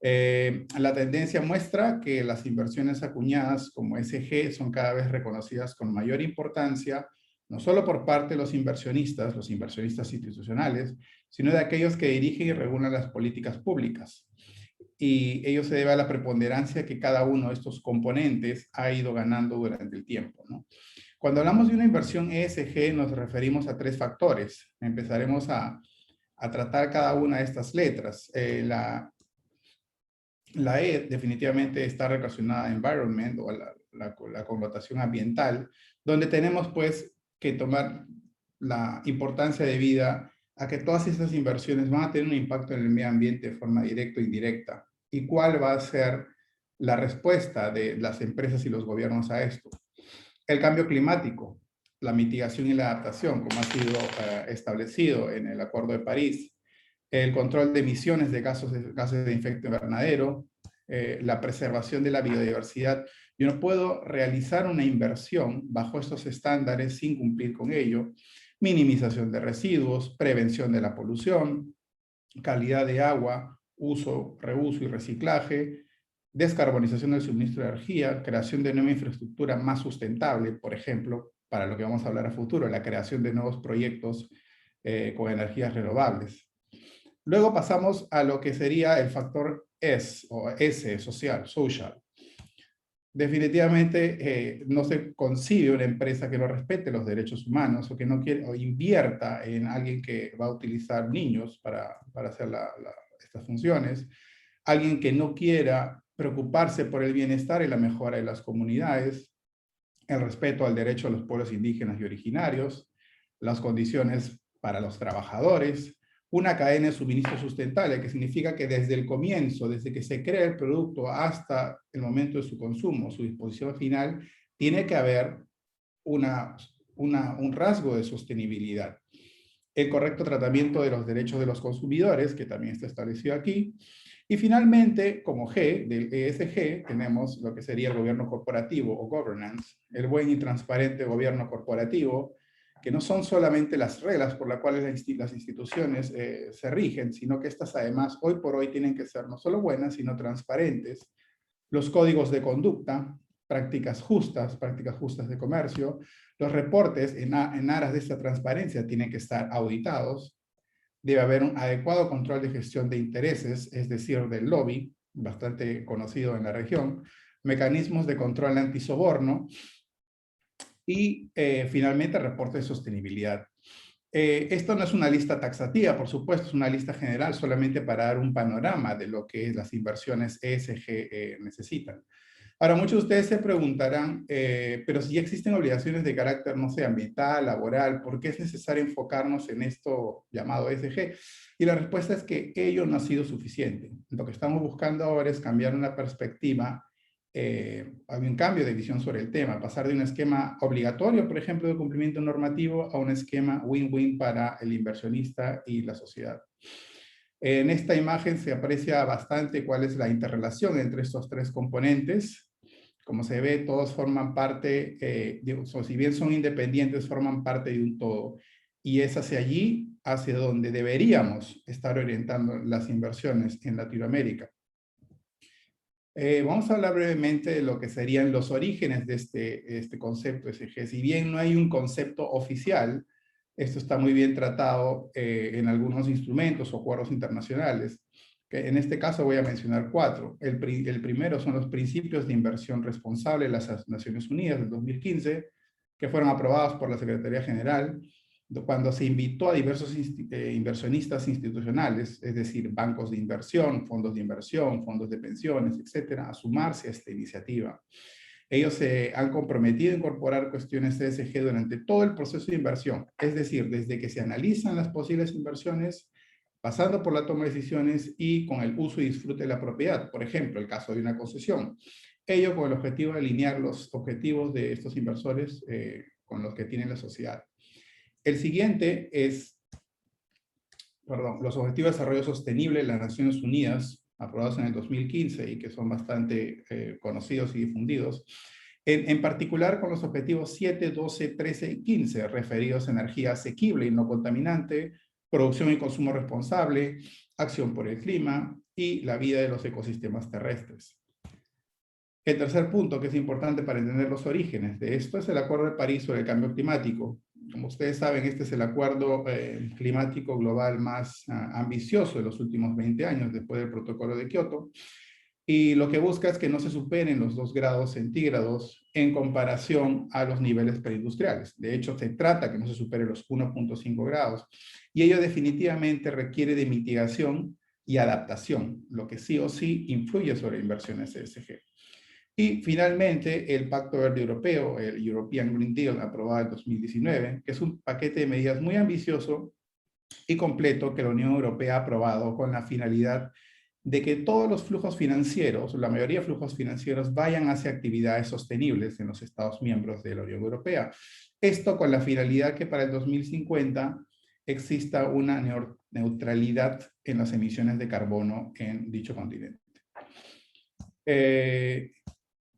La tendencia muestra que las inversiones acuñadas como ESG son cada vez reconocidas con mayor importancia, no solo por parte de los inversionistas institucionales, sino de aquellos que dirigen y regulan las políticas públicas. Y ello se debe a la preponderancia que cada uno de estos componentes ha ido ganando durante el tiempo, ¿no? Cuando hablamos de una inversión ESG nos referimos a tres factores. Empezaremos a tratar cada una de estas letras. La E definitivamente está relacionada a environment o a la connotación ambiental, donde tenemos pues que tomar la importancia debida a que todas estas inversiones van a tener un impacto en el medio ambiente de forma directa o indirecta. ¿Y cuál va a ser la respuesta de las empresas y los gobiernos a esto? El cambio climático, la mitigación y la adaptación, como ha sido establecido en el Acuerdo de París, el control de emisiones de gases de efecto invernadero, la preservación de la biodiversidad. Yo no puedo realizar una inversión bajo estos estándares sin cumplir con ello. Minimización de residuos, prevención de la polución, calidad de agua, uso, reuso y reciclaje, descarbonización del suministro de energía, creación de nueva infraestructura más sustentable, por ejemplo, para lo que vamos a hablar a futuro, la creación de nuevos proyectos con energías renovables. Luego pasamos a lo que sería el factor S, o S, social. Definitivamente no se concibe una empresa que no respete los derechos humanos o que no quiere o invierta en alguien que va a utilizar niños para hacer estas funciones, alguien que no quiera preocuparse por el bienestar y la mejora de las comunidades, el respeto al derecho a los pueblos indígenas y originarios, las condiciones para los trabajadores, una cadena de suministro sustentable, que significa que desde el comienzo, desde que se crea el producto hasta el momento de su consumo, su disposición final, tiene que haber un rasgo de sostenibilidad. El correcto tratamiento de los derechos de los consumidores, que también está establecido aquí. Y finalmente, como G del ESG, tenemos lo que sería el gobierno corporativo o governance, el buen y transparente gobierno corporativo, que no son solamente las reglas por las cuales las instituciones se rigen, sino que estas además hoy por hoy tienen que ser no solo buenas, sino transparentes. Los códigos de conducta, prácticas justas de comercio, los reportes en aras de esta transparencia tienen que estar auditados. Debe haber un adecuado control de gestión de intereses, es decir, del lobby, bastante conocido en la región, mecanismos de control antisoborno y finalmente reporte de sostenibilidad. Esto no es una lista taxativa, por supuesto, es una lista general solamente para dar un panorama de lo que las inversiones ESG necesitan. Ahora, muchos de ustedes se preguntarán, pero si ya existen obligaciones de carácter, no sé, ambiental, laboral, ¿por qué es necesario enfocarnos en esto llamado ESG? Y la respuesta es que ello no ha sido suficiente. Lo que estamos buscando ahora es cambiar una perspectiva, hay un cambio de visión sobre el tema, pasar de un esquema obligatorio, por ejemplo, de cumplimiento normativo, a un esquema win-win para el inversionista y la sociedad. En esta imagen se aprecia bastante cuál es la interrelación entre estos tres componentes. Como se ve, todos forman parte, si bien son independientes, forman parte de un todo. Y es hacia allí, hacia donde deberíamos estar orientando las inversiones en Latinoamérica. Vamos a hablar brevemente de lo que serían los orígenes de este concepto ESG. Si bien no hay un concepto oficial, esto está muy bien tratado en algunos instrumentos o acuerdos internacionales. Que en este caso voy a mencionar 4. El primero son los principios de inversión responsable de las Naciones Unidas del 2015, que fueron aprobados por la Secretaría General, cuando se invitó a diversos inversionistas institucionales, es decir, bancos de inversión, fondos de pensiones, etcétera, a sumarse a esta iniciativa. Ellos se han comprometido a incorporar cuestiones ESG durante todo el proceso de inversión, es decir, desde que se analizan las posibles inversiones, pasando por la toma de decisiones y con el uso y disfrute de la propiedad, por ejemplo, el caso de una concesión. Ello con el objetivo de alinear los objetivos de estos inversores con los que tiene la sociedad. El siguiente es, los Objetivos de Desarrollo Sostenible de las Naciones Unidas, aprobados en el 2015 y que son bastante conocidos y difundidos, en particular con los objetivos 7, 12, 13 y 15, referidos a energía asequible y no contaminante, producción y consumo responsable, acción por el clima y la vida de los ecosistemas terrestres. El tercer punto, que es importante para entender los orígenes de esto, es el Acuerdo de París sobre el Cambio Climático. Como ustedes saben, este es el acuerdo climático global más ambicioso de los últimos 20 años, después del Protocolo de Kioto. Y lo que busca es que no se superen los 2 grados centígrados en comparación a los niveles preindustriales. De hecho, se trata que no se supere los 1.5 grados. Y ello definitivamente requiere de mitigación y adaptación, lo que sí o sí influye sobre inversiones ESG. Y finalmente, el Pacto Verde Europeo, el European Green Deal, aprobado en 2019, que es un paquete de medidas muy ambicioso y completo que la Unión Europea ha aprobado con la finalidad de que todos los flujos financieros, la mayoría de flujos financieros, vayan hacia actividades sostenibles en los Estados miembros de la Unión Europea. Esto con la finalidad que para el 2050 exista una neutralidad en las emisiones de carbono en dicho continente.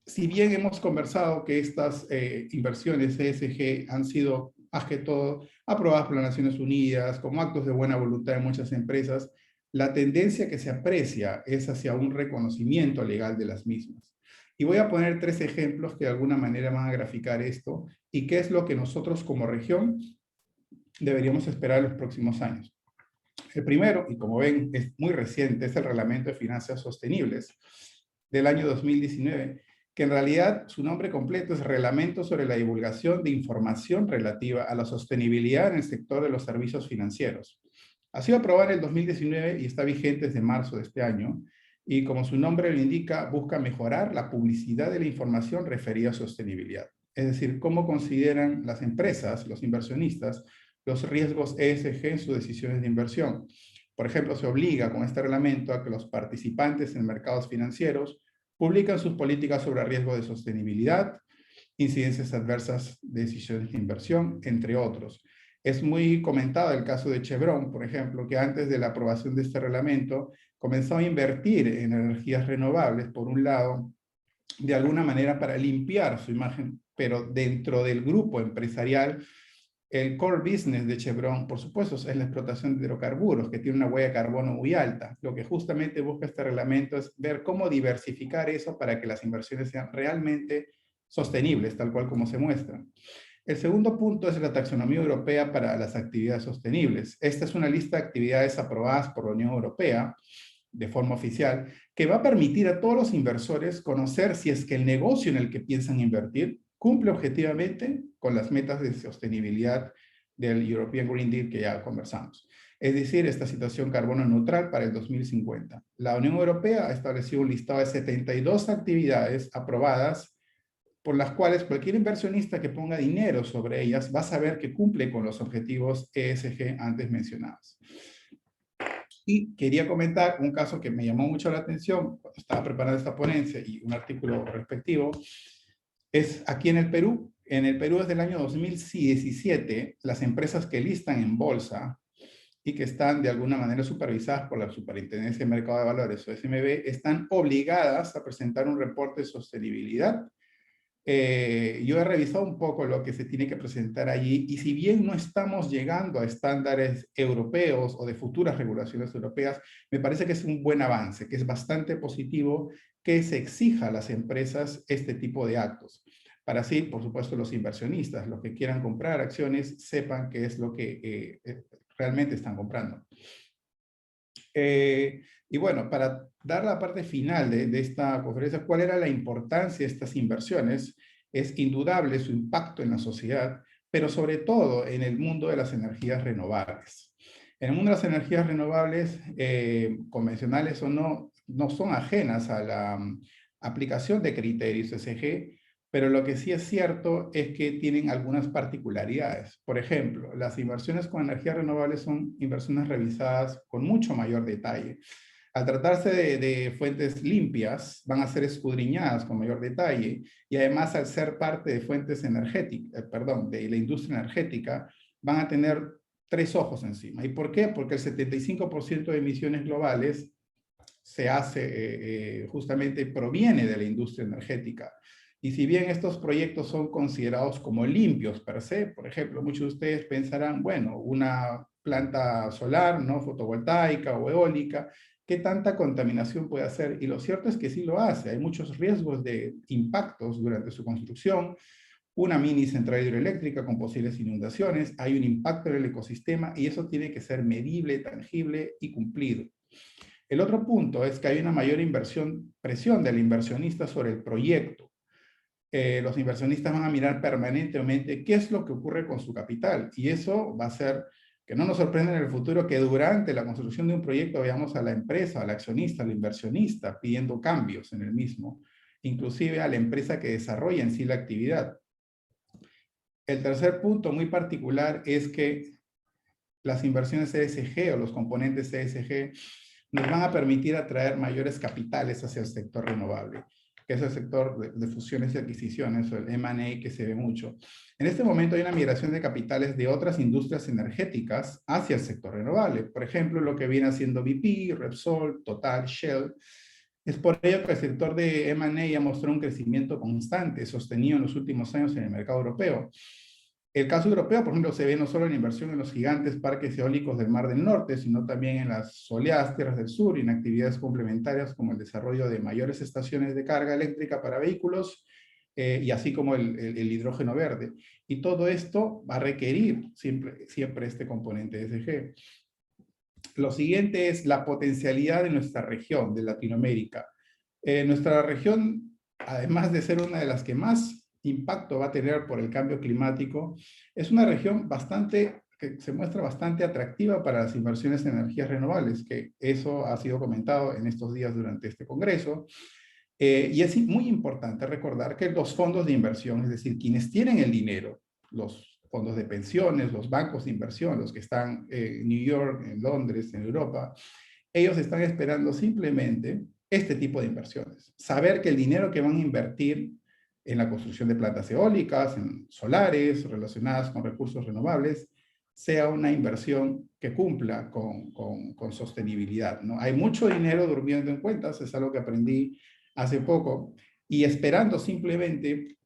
Si bien hemos conversado que estas inversiones ESG han sido, más que todo, aprobadas por las Naciones Unidas como actos de buena voluntad de muchas empresas, la tendencia que se aprecia es hacia un reconocimiento legal de las mismas. Y voy a poner 3 ejemplos que de alguna manera van a graficar esto y qué es lo que nosotros como región deberíamos esperar en los próximos años. El primero, y como ven es muy reciente, es el Reglamento de Finanzas Sostenibles del año 2019, que en realidad su nombre completo es Reglamento sobre la divulgación de información relativa a la sostenibilidad en el sector de los servicios financieros. Ha sido aprobado en el 2019 y está vigente desde marzo de este año, y como su nombre lo indica, busca mejorar la publicidad de la información referida a sostenibilidad. Es decir, cómo consideran las empresas, los inversionistas, los riesgos ESG en sus decisiones de inversión. Por ejemplo, se obliga con este reglamento a que los participantes en mercados financieros publican sus políticas sobre riesgo de sostenibilidad, incidencias adversas de decisiones de inversión, entre otros. Es muy comentado el caso de Chevron, por ejemplo, que antes de la aprobación de este reglamento comenzó a invertir en energías renovables, por un lado, de alguna manera para limpiar su imagen, pero dentro del grupo empresarial, el core business de Chevron, por supuesto, es la explotación de hidrocarburos, que tiene una huella de carbono muy alta. Lo que justamente busca este reglamento es ver cómo diversificar eso para que las inversiones sean realmente sostenibles, tal cual como se muestran. El segundo punto es la taxonomía europea para las actividades sostenibles. Esta es una lista de actividades aprobadas por la Unión Europea de forma oficial, que va a permitir a todos los inversores conocer si es que el negocio en el que piensan invertir cumple objetivamente con las metas de sostenibilidad del European Green Deal que ya conversamos. Es decir, esta situación carbono neutral para el 2050. La Unión Europea ha establecido un listado de 72 actividades aprobadas por las cuales cualquier inversionista que ponga dinero sobre ellas va a saber que cumple con los objetivos ESG antes mencionados. Y quería comentar un caso que me llamó mucho la atención cuando estaba preparando esta ponencia y un artículo respectivo. Es aquí en el Perú. En el Perú desde el año 2017, las empresas que listan en bolsa y que están de alguna manera supervisadas por la Superintendencia de Mercado de Valores o SMB, están obligadas a presentar un reporte de sostenibilidad. Yo he revisado un poco lo que se tiene que presentar allí y si bien no estamos llegando a estándares europeos o de futuras regulaciones europeas, me parece que es un buen avance, que es bastante positivo que se exija a las empresas este tipo de actos. Para así, por supuesto, los inversionistas, los que quieran comprar acciones, sepan qué es lo que realmente están comprando. Y bueno, para dar la parte final de esta conferencia, ¿cuál era la importancia de estas inversiones? Es indudable su impacto en la sociedad, pero sobre todo en el mundo de las energías renovables. En el mundo de las energías renovables, convencionales o no, no son ajenas a la aplicación de criterios ESG, pero lo que sí es cierto es que tienen algunas particularidades. Por ejemplo, las inversiones con energías renovables son inversiones revisadas con mucho mayor detalle. Al tratarse de fuentes limpias, van a ser escudriñadas con mayor detalle y además al ser parte de fuentes energéticas, de la industria energética, van a tener tres ojos encima. ¿Y por qué? Porque el 75% de emisiones globales se hace, justamente proviene de la industria energética. Y si bien estos proyectos son considerados como limpios per se, por ejemplo, muchos de ustedes pensarán, bueno, una planta solar, ¿no? Fotovoltaica o eólica, ¿qué tanta contaminación puede hacer? Y lo cierto es que sí lo hace. Hay muchos riesgos de impactos durante su construcción. Una mini central hidroeléctrica con posibles inundaciones, hay un impacto en el ecosistema y eso tiene que ser medible, tangible y cumplido. El otro punto es que hay una mayor presión del inversionista sobre el proyecto. Los inversionistas van a mirar permanentemente qué es lo que ocurre con su capital y eso va a hacer que no nos sorprenda en el futuro que durante la construcción de un proyecto veamos a la empresa, al accionista, al inversionista pidiendo cambios en el mismo, inclusive a la empresa que desarrolla en sí la actividad. El tercer punto muy particular es que las inversiones ESG o los componentes ESG nos van a permitir atraer mayores capitales hacia el sector renovable, que es el sector de fusiones y adquisiciones, o el M&A que se ve mucho. En este momento hay una migración de capitales de otras industrias energéticas hacia el sector renovable. Por ejemplo, lo que viene haciendo BP, Repsol, Total, Shell. Es por ello que el sector de M&A ya mostró un crecimiento constante, sostenido en los últimos años en el mercado europeo. El caso europeo, por ejemplo, se ve no solo en la inversión en los gigantes parques eólicos del Mar del Norte, sino también en las soleadas tierras del sur y en actividades complementarias como el desarrollo de mayores estaciones de carga eléctrica para vehículos y así como el hidrógeno verde. Y todo esto va a requerir siempre este componente ESG. Lo siguiente es la potencialidad de nuestra región, de Latinoamérica. Nuestra región, además de ser una de las que más impacto va a tener por el cambio climático, es una región que se muestra bastante atractiva para las inversiones en energías renovables, que eso ha sido comentado en estos días durante este congreso. Y es muy importante recordar que los fondos de inversión, es decir, quienes tienen el dinero, los fondos de pensiones, los bancos de inversión, los que están en New York, en Londres, en Europa, ellos están esperando simplemente este tipo de inversiones. Saber que el dinero que van a invertir en la construcción de plantas eólicas, en solares, relacionadas con recursos renovables, sea una inversión que cumpla con sostenibilidad, ¿no? Hay mucho dinero durmiendo en cuentas, es algo que aprendí hace poco, y esperando simplemente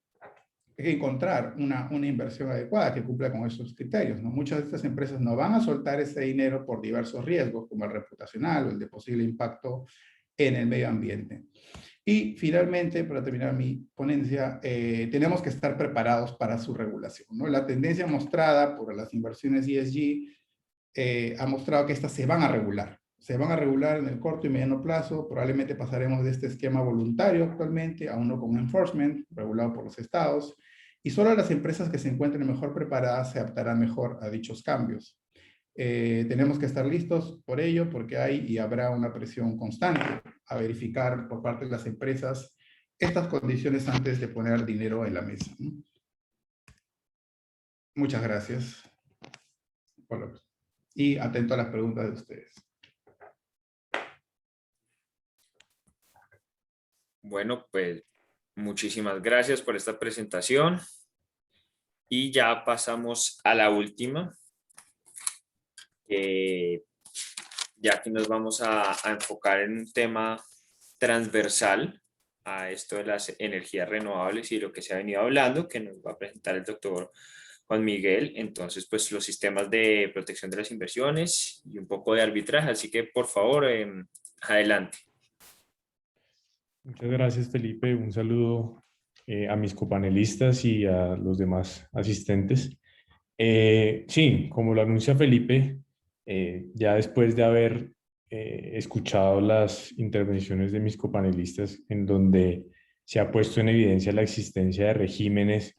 encontrar una inversión adecuada que cumpla con esos criterios, ¿no? Muchas de estas empresas no van a soltar ese dinero por diversos riesgos, como el reputacional o el de posible impacto en el medio ambiente. Y finalmente, para terminar mi ponencia, tenemos que estar preparados para su regulación, ¿no? La tendencia mostrada por las inversiones ESG ha mostrado que estas se van a regular. Se van a regular en el corto y mediano plazo. Probablemente pasaremos de este esquema voluntario actualmente a uno con enforcement, regulado por los estados. Y solo las empresas que se encuentren mejor preparadas se adaptarán mejor a dichos cambios. Tenemos que estar listos por ello, porque hay y habrá una presión constante a verificar por parte de las empresas estas condiciones antes de poner dinero en la mesa, ¿no? Muchas gracias. Y atento a las preguntas de ustedes. Bueno, pues muchísimas gracias por esta presentación. Y ya pasamos a la última. Ya que nos vamos a enfocar en un tema transversal a esto de las energías renovables y lo que se ha venido hablando, que nos va a presentar el doctor Juan Miguel. Entonces, pues los sistemas de protección de las inversiones y un poco de arbitraje. Así que, por favor, adelante. Muchas gracias, Felipe. Un saludo a mis copanelistas y a los demás asistentes. Sí, como lo anuncia Felipe, ya después de haber escuchado las intervenciones de mis copanelistas, en donde se ha puesto en evidencia la existencia de regímenes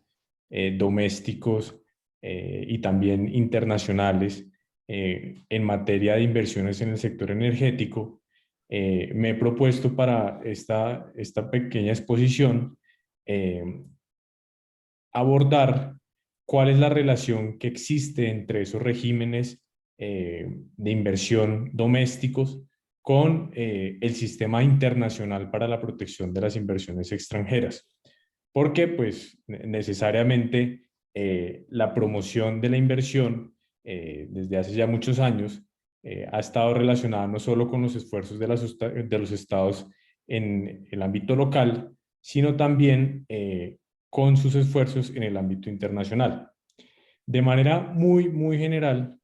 domésticos y también internacionales en materia de inversiones en el sector energético, me he propuesto para esta pequeña exposición abordar cuál es la relación que existe entre esos regímenes de inversión domésticos con el sistema internacional para la protección de las inversiones extranjeras. Porque pues necesariamente la promoción de la inversión desde hace ya muchos años ha estado relacionada no solo con los esfuerzos de los estados en el ámbito local, sino también con sus esfuerzos en el ámbito internacional. De manera muy general,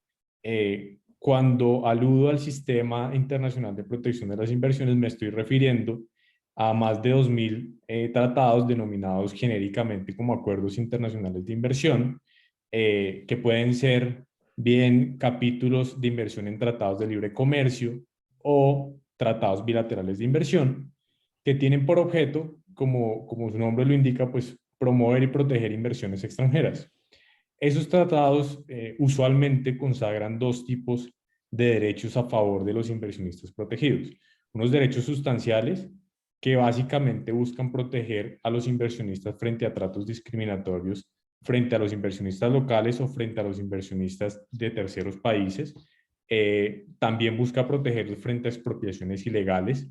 cuando aludo al Sistema Internacional de Protección de las Inversiones, me estoy refiriendo a más de 2000 tratados denominados genéricamente como acuerdos internacionales de inversión, que pueden ser bien capítulos de inversión en tratados de libre comercio o tratados bilaterales de inversión, que tienen por objeto, como su nombre lo indica, pues promover y proteger inversiones extranjeras. Esos tratados usualmente consagran dos tipos de derechos a favor de los inversionistas protegidos. Unos derechos sustanciales que básicamente buscan proteger a los inversionistas frente a tratos discriminatorios frente a los inversionistas locales o frente a los inversionistas de terceros países. También busca protegerlos frente a expropiaciones ilegales,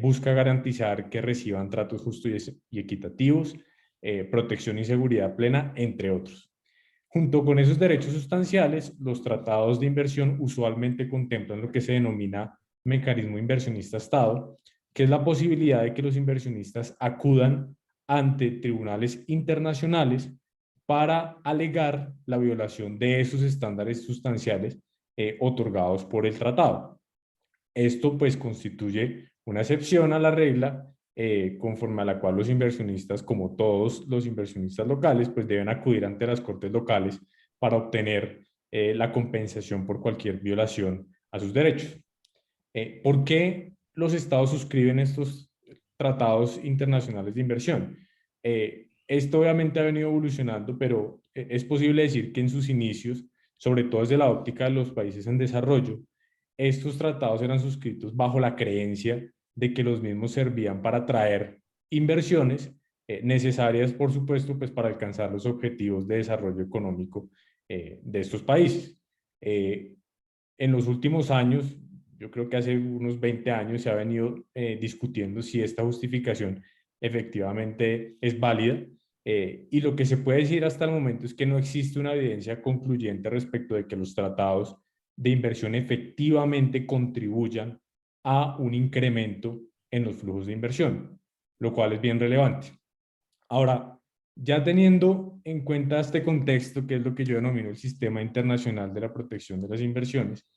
busca garantizar que reciban tratos justos y equitativos, protección y seguridad plena, entre otros. Junto con esos derechos sustanciales, los tratados de inversión usualmente contemplan lo que se denomina mecanismo inversionista-Estado, que es la posibilidad de que los inversionistas acudan ante tribunales internacionales para alegar la violación de esos estándares sustanciales otorgados por el tratado. Esto pues constituye una excepción a la regla conforme a la cual los inversionistas, como todos los inversionistas locales, pues deben acudir ante las cortes locales para obtener la compensación por cualquier violación a sus derechos. ¿Por qué los estados suscriben estos tratados internacionales de inversión? Esto obviamente ha venido evolucionando, pero es posible decir que en sus inicios, sobre todo desde la óptica de los países en desarrollo, estos tratados eran suscritos bajo la creencia de que los mismos servían para atraer inversiones necesarias, por supuesto, pues para alcanzar los objetivos de desarrollo económico de estos países. En los últimos años, yo creo que hace unos 20 años se ha venido discutiendo si esta justificación efectivamente es válida. Y lo que se puede decir hasta el momento es que no existe una evidencia concluyente respecto de que los tratados de inversión efectivamente contribuyan a un incremento en los flujos de inversión, lo cual es bien relevante. Ahora, ya teniendo en cuenta este contexto, que es lo que yo denomino el Sistema Internacional de la Protección de las Inversiones,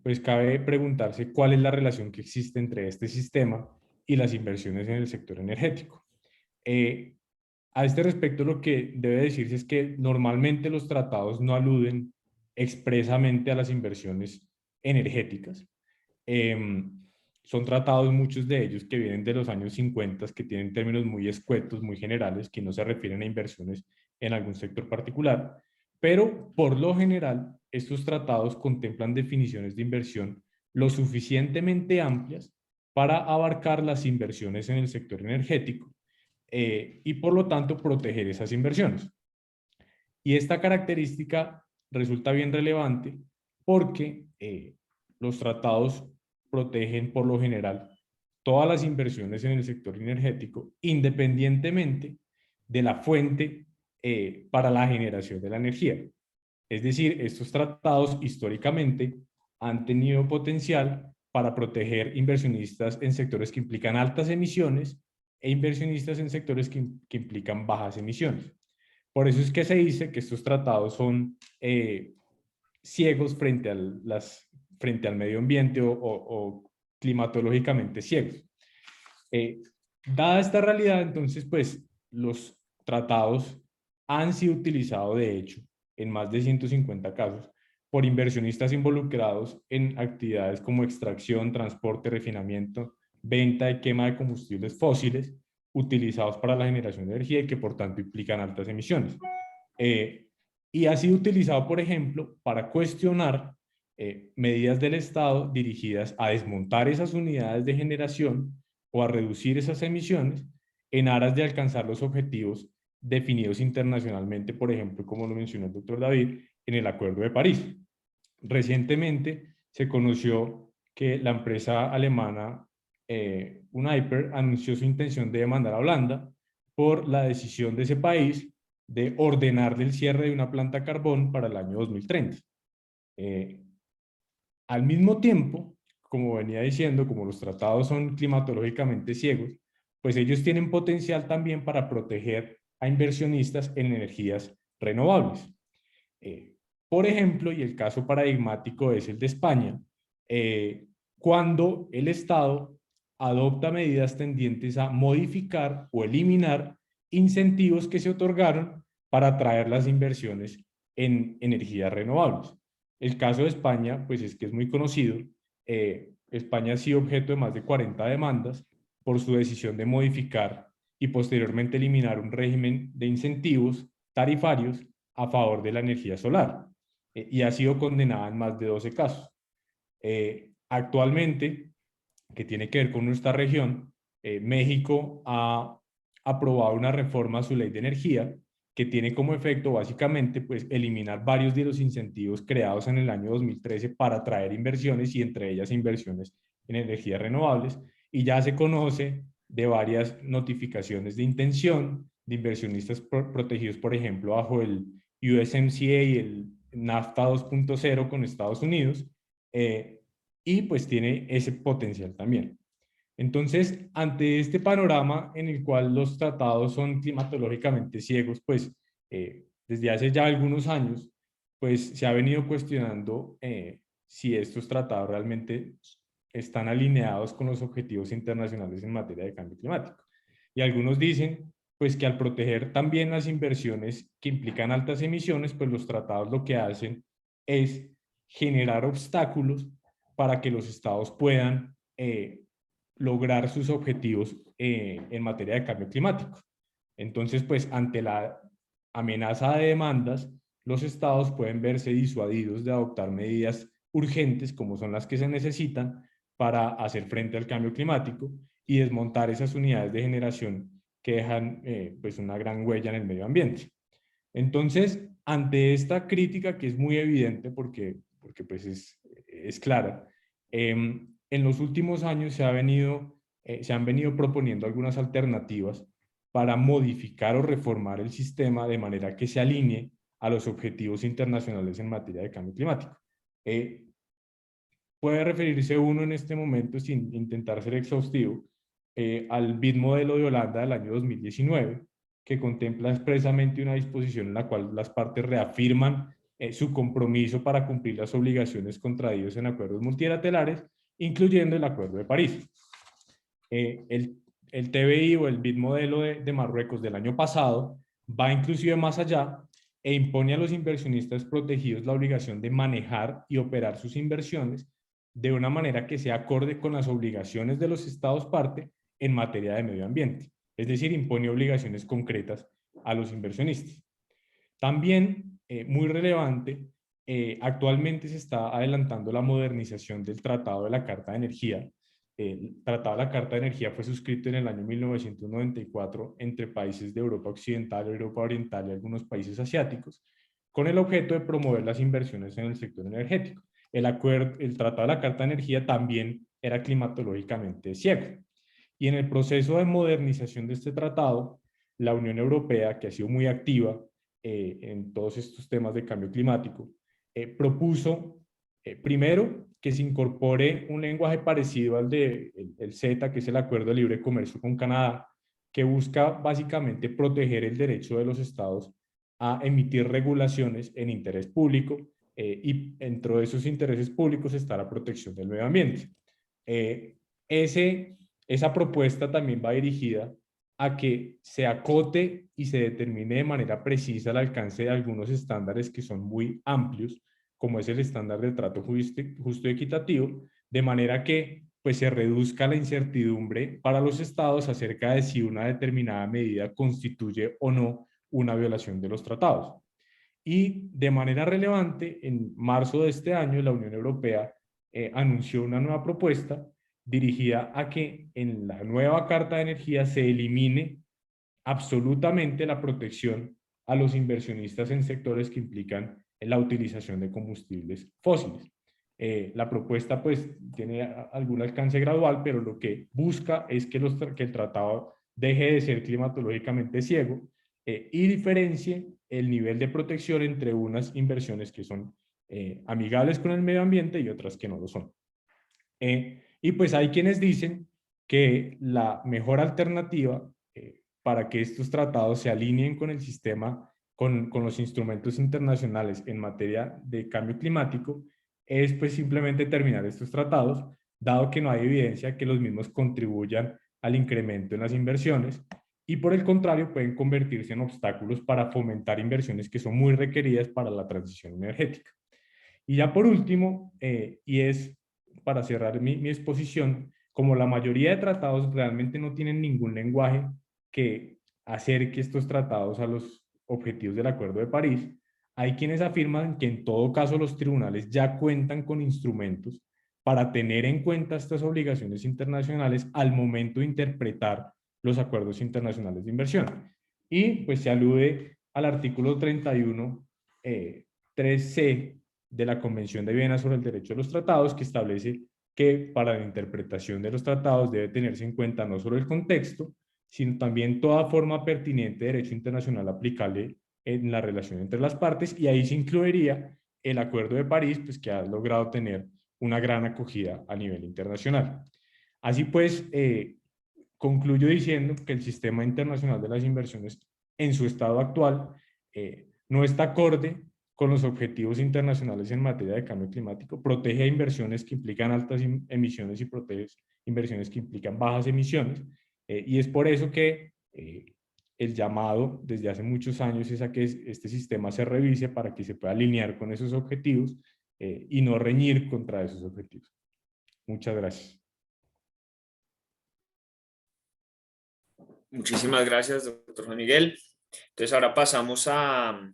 pues cabe preguntarse cuál es la relación que existe entre este sistema y las inversiones en el sector energético. A este respecto, lo que debe decirse es que normalmente los tratados no aluden expresamente a las inversiones energéticas. Son tratados, muchos de ellos, que vienen de los años 50, que tienen términos muy escuetos, muy generales, que no se refieren a inversiones en algún sector particular, pero por lo general, estos tratados contemplan definiciones de inversión lo suficientemente amplias para abarcar las inversiones en el sector energético y por lo tanto proteger esas inversiones. Y esta característica resulta bien relevante porque los tratados protegen por lo general todas las inversiones en el sector energético, independientemente de la fuente para la generación de la energía. Es decir, estos tratados históricamente han tenido potencial para proteger inversionistas en sectores que implican altas emisiones e inversionistas en sectores que implican bajas emisiones. Por eso es que se dice que estos tratados son ciegos frente al medio ambiente o climatológicamente ciegos. Dada esta realidad, entonces, pues, los tratados han sido utilizados, de hecho, en más de 150 casos, por inversionistas involucrados en actividades como extracción, transporte, refinamiento, venta y quema de combustibles fósiles utilizados para la generación de energía y que por tanto implican altas emisiones. Y ha sido utilizado, por ejemplo, para cuestionar medidas del Estado dirigidas a desmontar esas unidades de generación o a reducir esas emisiones en aras de alcanzar los objetivos definidos internacionalmente, por ejemplo, como lo mencionó el doctor David, en el Acuerdo de París. Recientemente se conoció que la empresa alemana Uniper anunció su intención de demandar a Holanda por la decisión de ese país de ordenarle el cierre de una planta de carbón para el año 2030. Al mismo tiempo, como venía diciendo, como los tratados son climatológicamente ciegos, pues ellos tienen potencial también para proteger a inversionistas en energías renovables. Por ejemplo, y el caso paradigmático es el de España, cuando el Estado adopta medidas tendientes a modificar o eliminar incentivos que se otorgaron para atraer las inversiones en energías renovables. El caso de España, pues es que es muy conocido. España ha sido objeto de más de 40 demandas por su decisión de modificar y posteriormente eliminar un régimen de incentivos tarifarios a favor de la energía solar y ha sido condenada en más de 12 casos. Actualmente, que tiene que ver con nuestra región, México ha aprobado una reforma a su ley de energía que tiene como efecto básicamente pues eliminar varios de los incentivos creados en el año 2013 para atraer inversiones y entre ellas inversiones en energías renovables, y ya se conoce de varias notificaciones de intención de inversionistas protegidos, por ejemplo, bajo el USMCA y el NAFTA 2.0 con Estados Unidos, y pues tiene ese potencial también. Entonces, ante este panorama en el cual los tratados son climatológicamente ciegos, pues desde hace ya algunos años, pues se ha venido cuestionando si estos tratados realmente están alineados con los objetivos internacionales en materia de cambio climático. Y algunos dicen, pues que al proteger también las inversiones que implican altas emisiones, pues los tratados lo que hacen es generar obstáculos para que los estados puedan lograr sus objetivos en materia de cambio climático. Entonces, pues ante la amenaza de demandas, los estados pueden verse disuadidos de adoptar medidas urgentes como son las que se necesitan para hacer frente al cambio climático y desmontar esas unidades de generación que dejan pues una gran huella en el medio ambiente. Entonces, ante esta crítica que es muy evidente porque pues es clara, en los últimos años se ha venido se han venido proponiendo algunas alternativas para modificar o reformar el sistema de manera que se alinee a los objetivos internacionales en materia de cambio climático. Puede referirse uno en este momento, sin intentar ser exhaustivo, al BID modelo de Holanda del año 2019, que contempla expresamente una disposición en la cual las partes reafirman su compromiso para cumplir las obligaciones contraídas en acuerdos multilaterales, incluyendo el Acuerdo de París. El TBI o el BID modelo de Marruecos del año pasado va inclusive más allá e impone a los inversionistas protegidos la obligación de manejar y operar sus inversiones de una manera que sea acorde con las obligaciones de los estados parte en materia de medio ambiente. Es decir, impone obligaciones concretas a los inversionistas. También, muy relevante, actualmente se está adelantando la modernización del Tratado de la Carta de Energía. El Tratado de la Carta de Energía fue suscrito en el año 1994 entre países de Europa Occidental, Europa Oriental y algunos países asiáticos, con el objeto de promover las inversiones en el sector energético. El Tratado de la Carta de Energía también era climatológicamente ciego. Y en el proceso de modernización de este tratado, la Unión Europea, que ha sido muy activa en todos estos temas de cambio climático, propuso primero que se incorpore un lenguaje parecido al de el CETA, que es el Acuerdo de Libre Comercio con Canadá, que busca básicamente proteger el derecho de los estados a emitir regulaciones en interés público, y dentro de esos intereses públicos está la protección del medio ambiente. Esa propuesta también va dirigida a que se acote y se determine de manera precisa el alcance de algunos estándares que son muy amplios, como es el estándar de trato justo y equitativo, de manera que pues, se reduzca la incertidumbre para los estados acerca de si una determinada medida constituye o no una violación de los tratados. Y de manera relevante, en marzo de este año, la Unión Europea anunció una nueva propuesta dirigida a que en la nueva Carta de Energía se elimine absolutamente la protección a los inversionistas en sectores que implican la utilización de combustibles fósiles. La propuesta pues tiene algún alcance gradual, pero lo que busca es que el tratado deje de ser climatológicamente ciego y diferencie el nivel de protección entre unas inversiones que son amigables con el medio ambiente y otras que no lo son. Y pues hay quienes dicen que la mejor alternativa para que estos tratados se alineen con el sistema, con los instrumentos internacionales en materia de cambio climático, es pues simplemente terminar estos tratados, dado que no hay evidencia que los mismos contribuyan al incremento en las inversiones y por el contrario pueden convertirse en obstáculos para fomentar inversiones que son muy requeridas para la transición energética. Y ya por último, y es para cerrar mi exposición, como la mayoría de tratados realmente no tienen ningún lenguaje que acerque estos tratados a los objetivos del Acuerdo de París, hay quienes afirman que en todo caso los tribunales ya cuentan con instrumentos para tener en cuenta estas obligaciones internacionales al momento de interpretar los acuerdos internacionales de inversión. Y pues se alude al artículo 31, 3C de la Convención de Viena sobre el Derecho de los Tratados, que establece que para la interpretación de los tratados debe tenerse en cuenta no solo el contexto, sino también toda forma pertinente de derecho internacional aplicable en la relación entre las partes, y ahí se incluiría el Acuerdo de París, pues que ha logrado tener una gran acogida a nivel internacional. Así pues, concluyo diciendo que el sistema internacional de las inversiones en su estado actual no está acorde con los objetivos internacionales en materia de cambio climático, protege a inversiones que implican altas emisiones y protege inversiones que implican bajas emisiones, y es por eso que el llamado desde hace muchos años es a que este sistema se revise para que se pueda alinear con esos objetivos y no reñir contra esos objetivos. Muchas gracias. Muchísimas gracias, doctor Juan Miguel. Entonces ahora pasamos a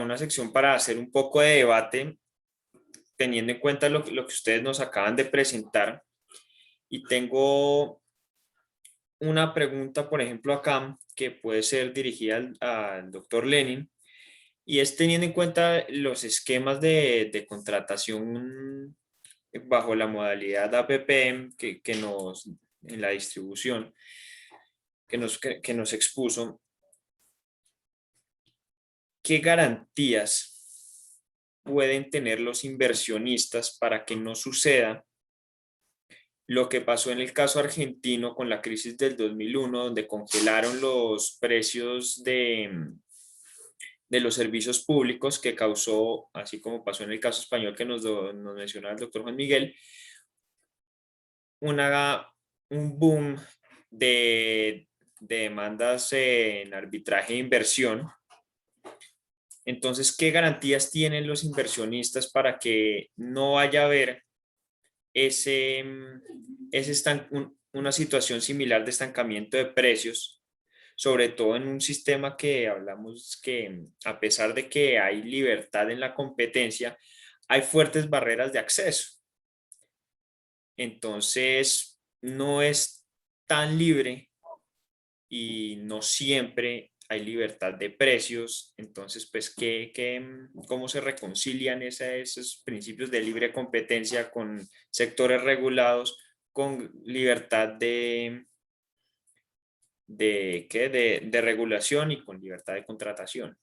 una sección para hacer un poco de debate, teniendo en cuenta lo que ustedes nos acaban de presentar. Y tengo una pregunta, por ejemplo, acá, que puede ser dirigida al doctor Lenin, y es teniendo en cuenta los esquemas de contratación bajo la modalidad APP que nos, en la distribución que nos expuso, ¿qué garantías pueden tener los inversionistas para que no suceda lo que pasó en el caso argentino con la crisis del 2001, donde congelaron los precios de los servicios públicos, que causó, así como pasó en el caso español que nos mencionaba el doctor Juan Miguel, un boom de demandas en arbitraje e inversión? Entonces, ¿qué garantías tienen los inversionistas para que no vaya a haber una situación similar de estancamiento de precios, sobre todo en un sistema que hablamos que, a pesar de que hay libertad en la competencia, hay fuertes barreras de acceso? Entonces, no es tan libre y no siempre hay libertad de precios. Entonces, pues, ¿cómo se reconcilian esos principios de libre competencia con sectores regulados, con libertad de regulación y con libertad de contratación?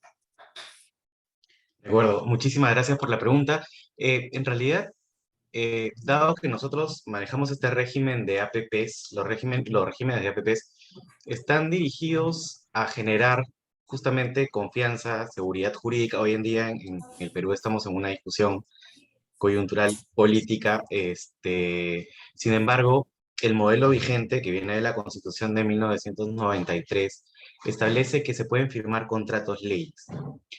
De acuerdo, muchísimas gracias por la pregunta. En realidad, dado que nosotros manejamos este régimen de APPs, los regímenes de APPs están dirigidos a generar justamente confianza, seguridad jurídica. Hoy en día en el Perú estamos en una discusión coyuntural política. Sin embargo, el modelo vigente que viene de la Constitución de 1993 establece que se pueden firmar contratos leyes.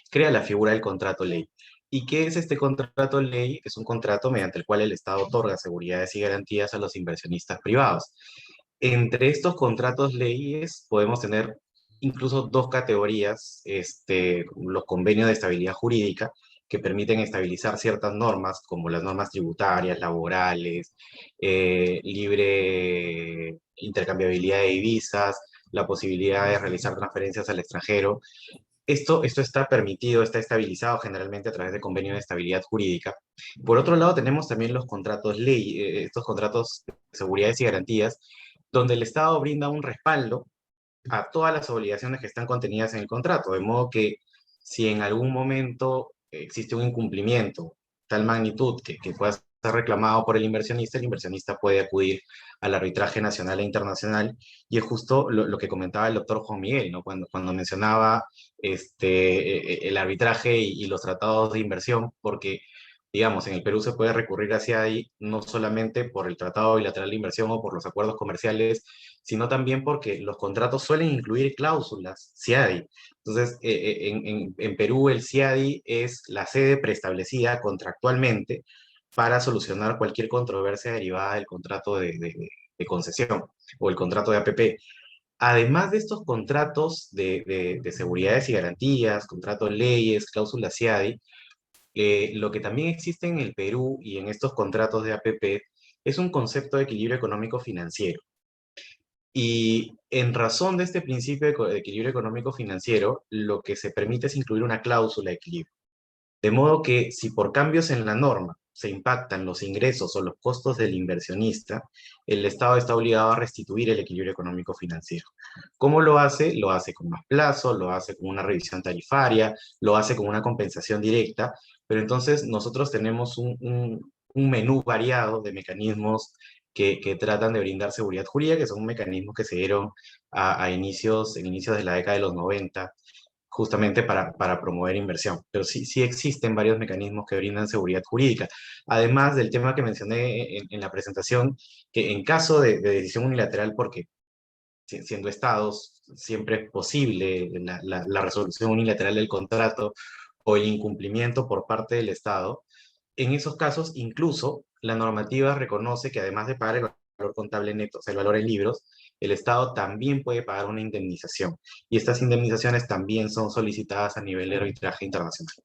Crea la figura del contrato ley. ¿Y qué es este contrato ley? Es un contrato mediante el cual el Estado otorga seguridades y garantías a los inversionistas privados. Entre estos contratos leyes podemos tener incluso dos categorías: los convenios de estabilidad jurídica, que permiten estabilizar ciertas normas, como las normas tributarias, laborales, libre intercambiabilidad de divisas, la posibilidad de realizar transferencias al extranjero. Esto está permitido, está estabilizado generalmente a través de convenios de estabilidad jurídica. Por otro lado, tenemos también los contratos ley, estos contratos de seguridades y garantías, donde el Estado brinda un respaldo a todas las obligaciones que están contenidas en el contrato, de modo que si en algún momento existe un incumplimiento tal magnitud que pueda ser reclamado por el inversionista puede acudir al arbitraje nacional e internacional. Y es justo lo que comentaba el doctor Juan Miguel, ¿no? Cuando mencionaba el arbitraje y los tratados de inversión, porque digamos, en el Perú se puede recurrir hacia ahí no solamente por el Tratado Bilateral de Inversión o por los acuerdos comerciales, sino también porque los contratos suelen incluir cláusulas CIADI. Entonces, en Perú el CIADI es la sede preestablecida contractualmente para solucionar cualquier controversia derivada del contrato de concesión o el contrato de APP. Además de estos contratos de seguridades y garantías, contratos leyes, cláusulas CIADI, lo que también existe en el Perú y en estos contratos de APP es un concepto de equilibrio económico financiero. Y en razón de este principio de equilibrio económico financiero, lo que se permite es incluir una cláusula de equilibrio. De modo que si por cambios en la norma se impactan los ingresos o los costos del inversionista, el Estado está obligado a restituir el equilibrio económico financiero. ¿Cómo lo hace? Lo hace con más plazo, lo hace con una revisión tarifaria, lo hace con una compensación directa, pero entonces nosotros tenemos un menú variado de mecanismos que tratan de brindar seguridad jurídica, que son mecanismos que se dieron en inicios de la década de los 90, justamente para promover inversión. Pero sí existen varios mecanismos que brindan seguridad jurídica. Además del tema que mencioné en la presentación, que en caso de decisión unilateral, porque siendo estados siempre es posible la resolución unilateral del contrato o el incumplimiento por parte del Estado, en esos casos incluso la normativa reconoce que además de pagar el valor contable neto, o sea, el valor en libros, el Estado también puede pagar una indemnización. Y estas indemnizaciones también son solicitadas a nivel de arbitraje internacional.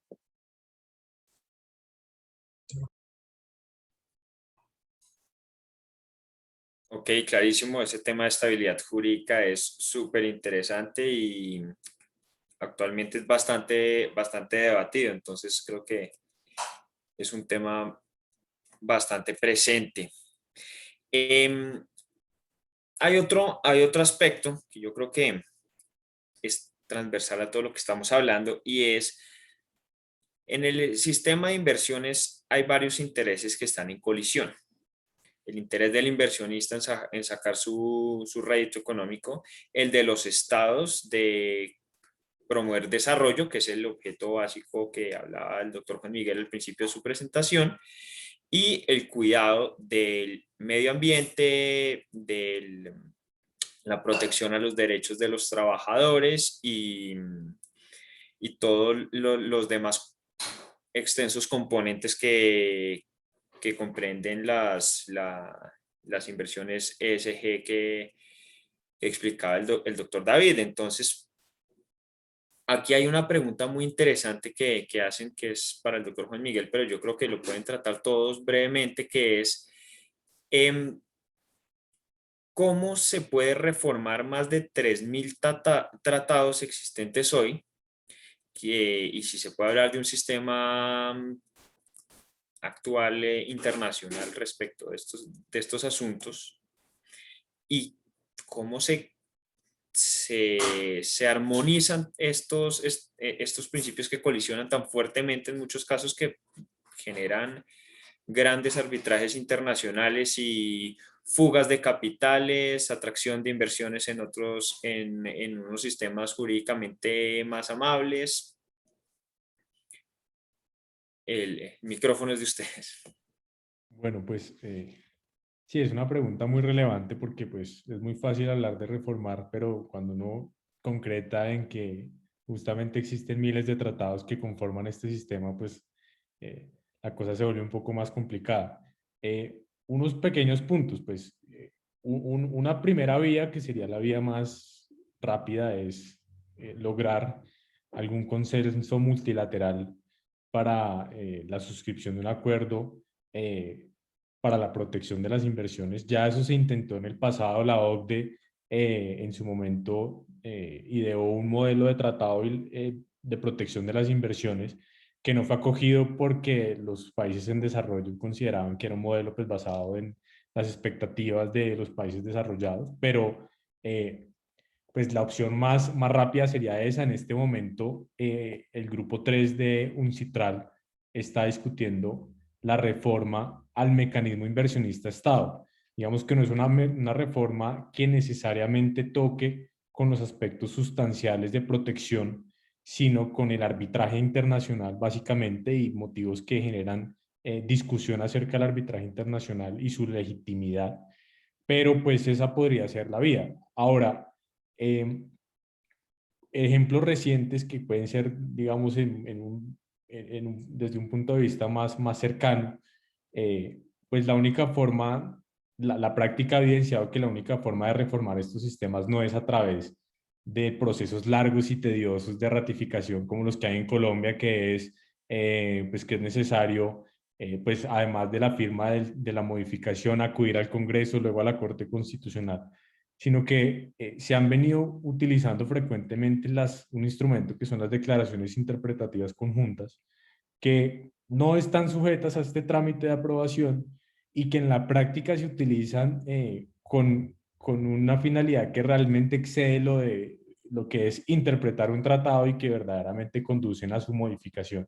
Ok, clarísimo. Ese tema de estabilidad jurídica es súper interesante y actualmente es bastante debatido. Entonces creo que es un tema bastante presente. Hay otro aspecto que yo creo que es transversal a todo lo que estamos hablando, y es, en el sistema de inversiones hay varios intereses que están en colisión. El interés del inversionista en sacar su rédito económico, el de los estados de promover desarrollo, que es el objeto básico que hablaba el doctor Juan Miguel al principio de su presentación, y el cuidado del medio ambiente, de la protección a los derechos de los trabajadores y todos los demás extensos componentes que comprenden las inversiones ESG que explicaba el doctor David. Entonces, aquí hay una pregunta muy interesante que hacen, que es para el doctor Juan Miguel, pero yo creo que lo pueden tratar todos brevemente, que es ¿cómo se puede reformar más de 3.000 tratados existentes hoy? Y si se puede hablar de un sistema actual internacional respecto de estos asuntos, y cómo se armonizan estos principios que colisionan tan fuertemente en muchos casos, que generan grandes arbitrajes internacionales y fugas de capitales, atracción de inversiones en unos sistemas jurídicamente más amables. El micrófono es de ustedes. Bueno, pues sí, es una pregunta muy relevante porque pues es muy fácil hablar de reformar, pero cuando uno concreta en que justamente existen miles de tratados que conforman este sistema, pues la cosa se vuelve un poco más complicada. Unos pequeños puntos, pues una primera vía, que sería la vía más rápida, es lograr algún consenso multilateral para la suscripción de un acuerdo para la protección de las inversiones. Ya eso se intentó en el pasado. La OCDE en su momento ideó un modelo de tratado de protección de las inversiones que no fue acogido porque los países en desarrollo consideraban que era un modelo pues basado en las expectativas de los países desarrollados, pero pues la opción más rápida sería esa. En este momento, el grupo 3 de UNCITRAL está discutiendo la reforma al mecanismo inversionista Estado. Digamos que no es una reforma que necesariamente toque con los aspectos sustanciales de protección, sino con el arbitraje internacional básicamente, y motivos que generan discusión acerca del arbitraje internacional y su legitimidad. Pero pues esa podría ser la vía. Ahora, ejemplos recientes que pueden ser, digamos, desde un punto de vista más cercano, pues la única forma, la práctica ha evidenciado que la única forma de reformar estos sistemas no es a través de procesos largos y tediosos de ratificación como los que hay en Colombia, que es, pues que es necesario, pues además de la firma de la modificación, acudir al Congreso, luego a la Corte Constitucional, sino que se han venido utilizando frecuentemente un instrumento que son las declaraciones interpretativas conjuntas, que no están sujetas a este trámite de aprobación y que en la práctica se utilizan con una finalidad que realmente excede lo que es interpretar un tratado y que verdaderamente conducen a su modificación.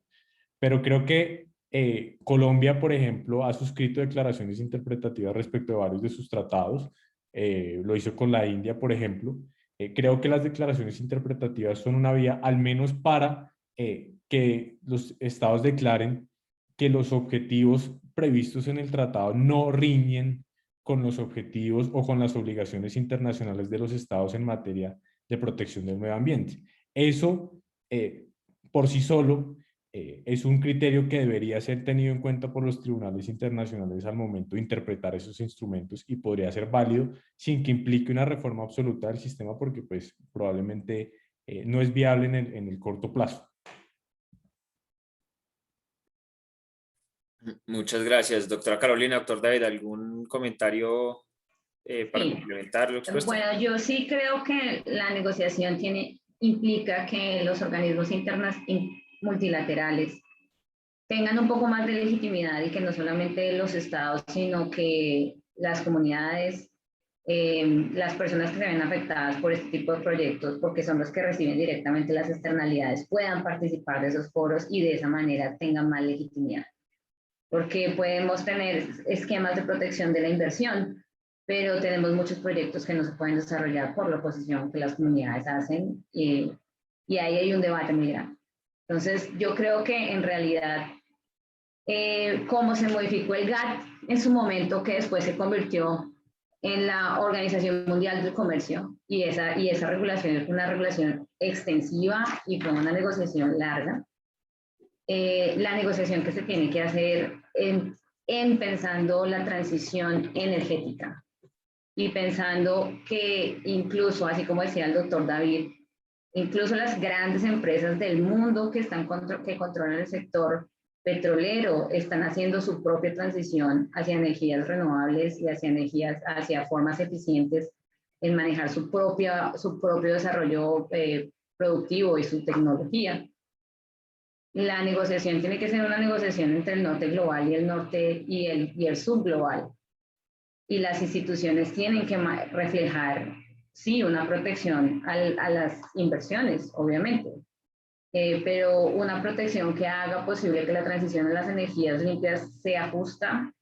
Pero creo que Colombia, por ejemplo, ha suscrito declaraciones interpretativas respecto de varios de sus tratados. Lo hizo con la India, por ejemplo. Creo que las declaraciones interpretativas son una vía, al menos para que los estados declaren que los objetivos previstos en el tratado no riñen con los objetivos o con las obligaciones internacionales de los estados en materia de protección del medio ambiente. Eso, por sí solo, es un criterio que debería ser tenido en cuenta por los tribunales internacionales al momento de interpretar esos instrumentos, y podría ser válido sin que implique una reforma absoluta del sistema, porque pues probablemente no es viable en el corto plazo. Muchas gracias, doctora Carolina. Doctor David, ¿algún comentario para complementar lo expuesto? Bueno, yo sí creo que la negociación implica que los organismos multilaterales tengan un poco más de legitimidad y que no solamente los estados, sino que las comunidades, las personas que se ven afectadas por este tipo de proyectos, porque son los que reciben directamente las externalidades, puedan participar de esos foros y de esa manera tengan más legitimidad. Porque podemos tener esquemas de protección de la inversión, pero tenemos muchos proyectos que no se pueden desarrollar por la oposición que las comunidades hacen y ahí hay un debate muy grande. Entonces, yo creo que en realidad, como se modificó el GATT en su momento, que después se convirtió en la Organización Mundial del Comercio, y esa regulación es una regulación extensiva y fue una negociación larga, la negociación que se tiene que hacer en pensando la transición energética y pensando que incluso, así como decía el doctor David, incluso las grandes empresas del mundo que controlan el sector petrolero están haciendo su propia transición hacia energías renovables y hacia formas eficientes en manejar su propio desarrollo productivo y su tecnología. La negociación tiene que ser una negociación entre el norte global y el norte y el subglobal. Y las instituciones tienen que reflejar, sí, una protección a las inversiones, obviamente, pero una protección que haga posible que la transición a las energías limpias sea justa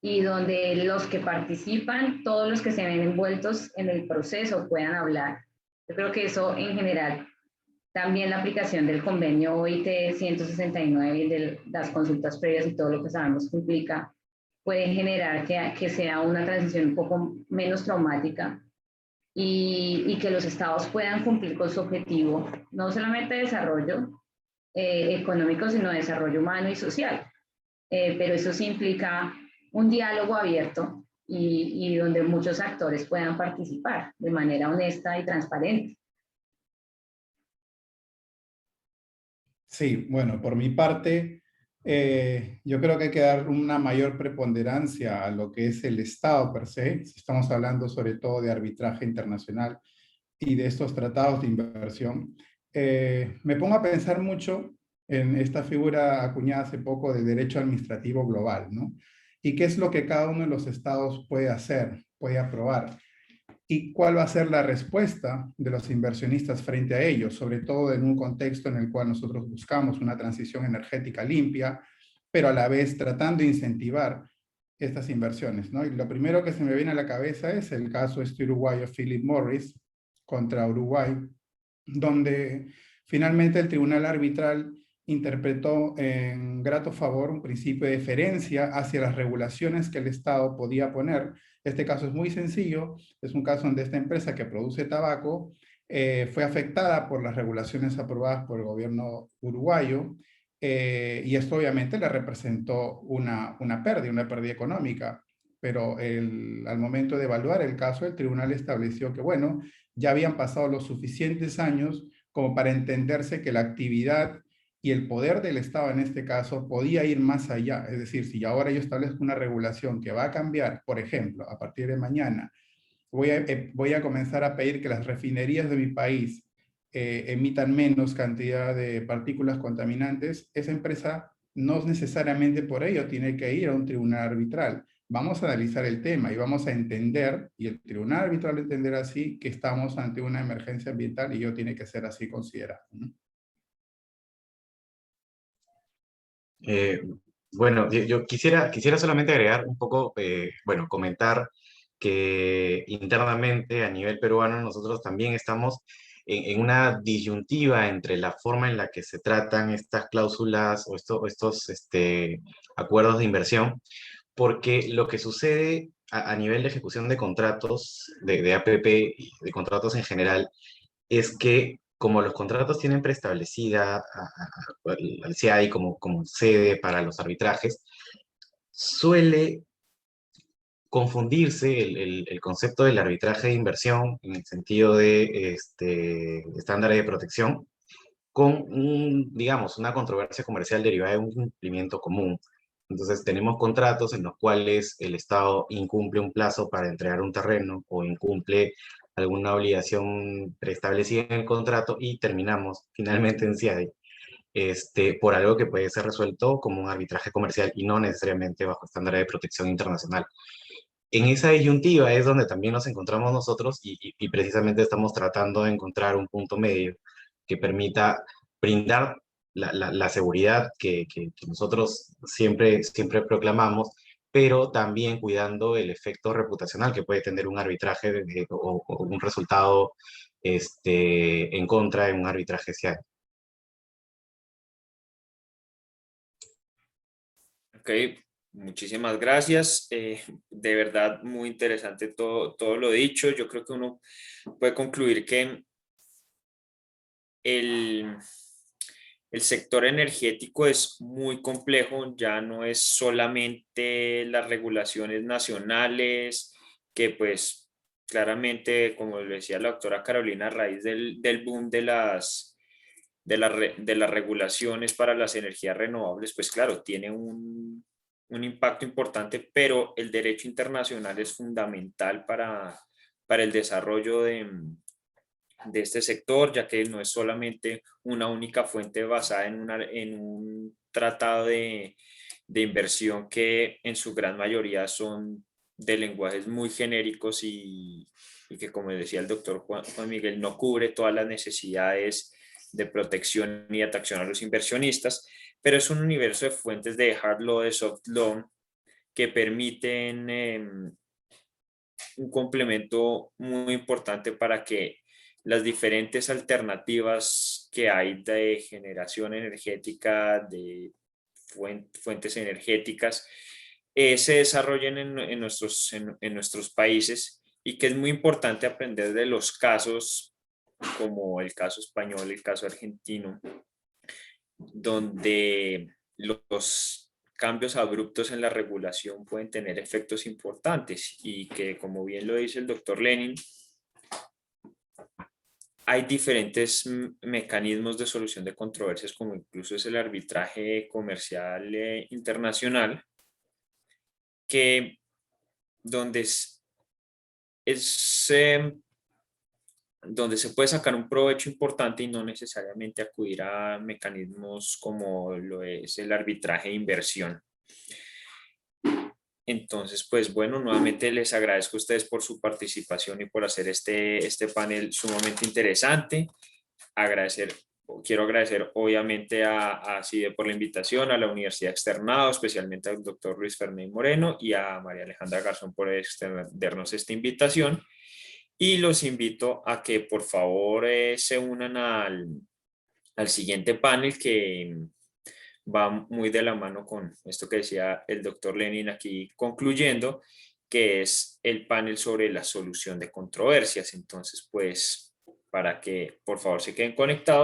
y donde los que participan, todos los que se ven envueltos en el proceso puedan hablar. Yo creo que eso en general, también la aplicación del convenio OIT 169 y de las consultas previas y todo lo que sabemos que implica, puede generar que sea una transición un poco menos traumática y que los estados puedan cumplir con su objetivo, no solamente de desarrollo económico, sino de desarrollo humano y social. Pero eso sí implica un diálogo abierto y donde muchos actores puedan participar de manera honesta y transparente. Sí, bueno, por mi parte, yo creo que hay que dar una mayor preponderancia a lo que es el Estado per se, si estamos hablando sobre todo de arbitraje internacional y de estos tratados de inversión. Me pongo a pensar mucho en esta figura acuñada hace poco de derecho administrativo global, ¿no? Y qué es lo que cada uno de los estados puede hacer, puede aprobar. Y cuál va a ser la respuesta de los inversionistas frente a ellos, sobre todo en un contexto en el cual nosotros buscamos una transición energética limpia, pero a la vez tratando de incentivar estas inversiones, ¿no? Y lo primero que se me viene a la cabeza es el caso uruguayo Philip Morris contra Uruguay, donde finalmente el tribunal arbitral interpretó en grato favor un principio de deferencia hacia las regulaciones que el Estado podía poner. Este caso es muy sencillo, es un caso donde esta empresa que produce tabaco fue afectada por las regulaciones aprobadas por el gobierno uruguayo y esto obviamente le representó una pérdida económica, pero al momento de evaluar el caso, el tribunal estableció que, bueno, ya habían pasado los suficientes años como para entenderse que la actividad y el poder del Estado en este caso podía ir más allá. Es decir, si ahora yo establezco una regulación que va a cambiar, por ejemplo, a partir de mañana, voy a comenzar a pedir que las refinerías de mi país emitan menos cantidad de partículas contaminantes, esa empresa no necesariamente por ello tiene que ir a un tribunal arbitral. Vamos a analizar el tema y vamos a entender, y el tribunal arbitral entenderá así, que estamos ante una emergencia ambiental y ello tiene que ser así considerado, ¿no? Bueno, yo quisiera solamente agregar un poco, bueno, comentar que internamente a nivel peruano nosotros también estamos en una disyuntiva entre la forma en la que se tratan estas cláusulas o estos acuerdos de inversión, porque lo que sucede a nivel de ejecución de contratos, de APP y de contratos en general, es que como los contratos tienen preestablecida al CIAI como sede para los arbitrajes, suele confundirse el concepto del arbitraje de inversión en el sentido de estándares de protección con, digamos, una controversia comercial derivada de un cumplimiento común. Entonces, tenemos contratos en los cuales el Estado incumple un plazo para entregar un terreno o incumple alguna obligación preestablecida en el contrato y terminamos finalmente en CIADI. por algo que puede ser resuelto como un arbitraje comercial y no necesariamente bajo estándares de protección internacional. En esa disyuntiva es donde también nos encontramos nosotros y precisamente estamos tratando de encontrar un punto medio que permita brindar la seguridad que nosotros siempre proclamamos, pero también cuidando el efecto reputacional que puede tener un arbitraje o un resultado en contra de un arbitraje si hay. Ok, muchísimas gracias. De verdad, muy interesante todo lo dicho. Yo creo que uno puede concluir que el, el sector energético es muy complejo, ya no es solamente las regulaciones nacionales, que pues claramente, como lo decía la doctora Carolina, a raíz del boom de las regulaciones para las energías renovables, pues claro, tiene un impacto importante, pero el derecho internacional es fundamental para el desarrollo de este sector, ya que no es solamente una única fuente basada en un tratado de inversión que en su gran mayoría son de lenguajes muy genéricos y que, como decía el doctor Juan Miguel, no cubre todas las necesidades de protección y atracción a los inversionistas, pero es un universo de fuentes de hard law, de soft law, que permiten un complemento muy importante para que las diferentes alternativas que hay de generación energética, de fuentes energéticas, se desarrollen en nuestros países, y que es muy importante aprender de los casos como el caso español, el caso argentino, donde los cambios abruptos en la regulación pueden tener efectos importantes y que, como bien lo dice el doctor Lenin, hay diferentes mecanismos de solución de controversias, como incluso es el arbitraje comercial internacional, que donde donde se puede sacar un provecho importante y no necesariamente acudir a mecanismos como lo es el arbitraje de inversión. Entonces, pues bueno, nuevamente les agradezco a ustedes por su participación y por hacer este panel sumamente interesante. Quiero agradecer obviamente a CIDE por la invitación, a la Universidad Externado, especialmente al doctor Luis Fernández Moreno y a María Alejandra Garzón por extendernos esta invitación. Y los invito a que por favor se unan al siguiente panel, que va muy de la mano con esto que decía el doctor Lenin aquí concluyendo, que es el panel sobre la solución de controversias. Entonces, pues, para que por favor se queden conectados.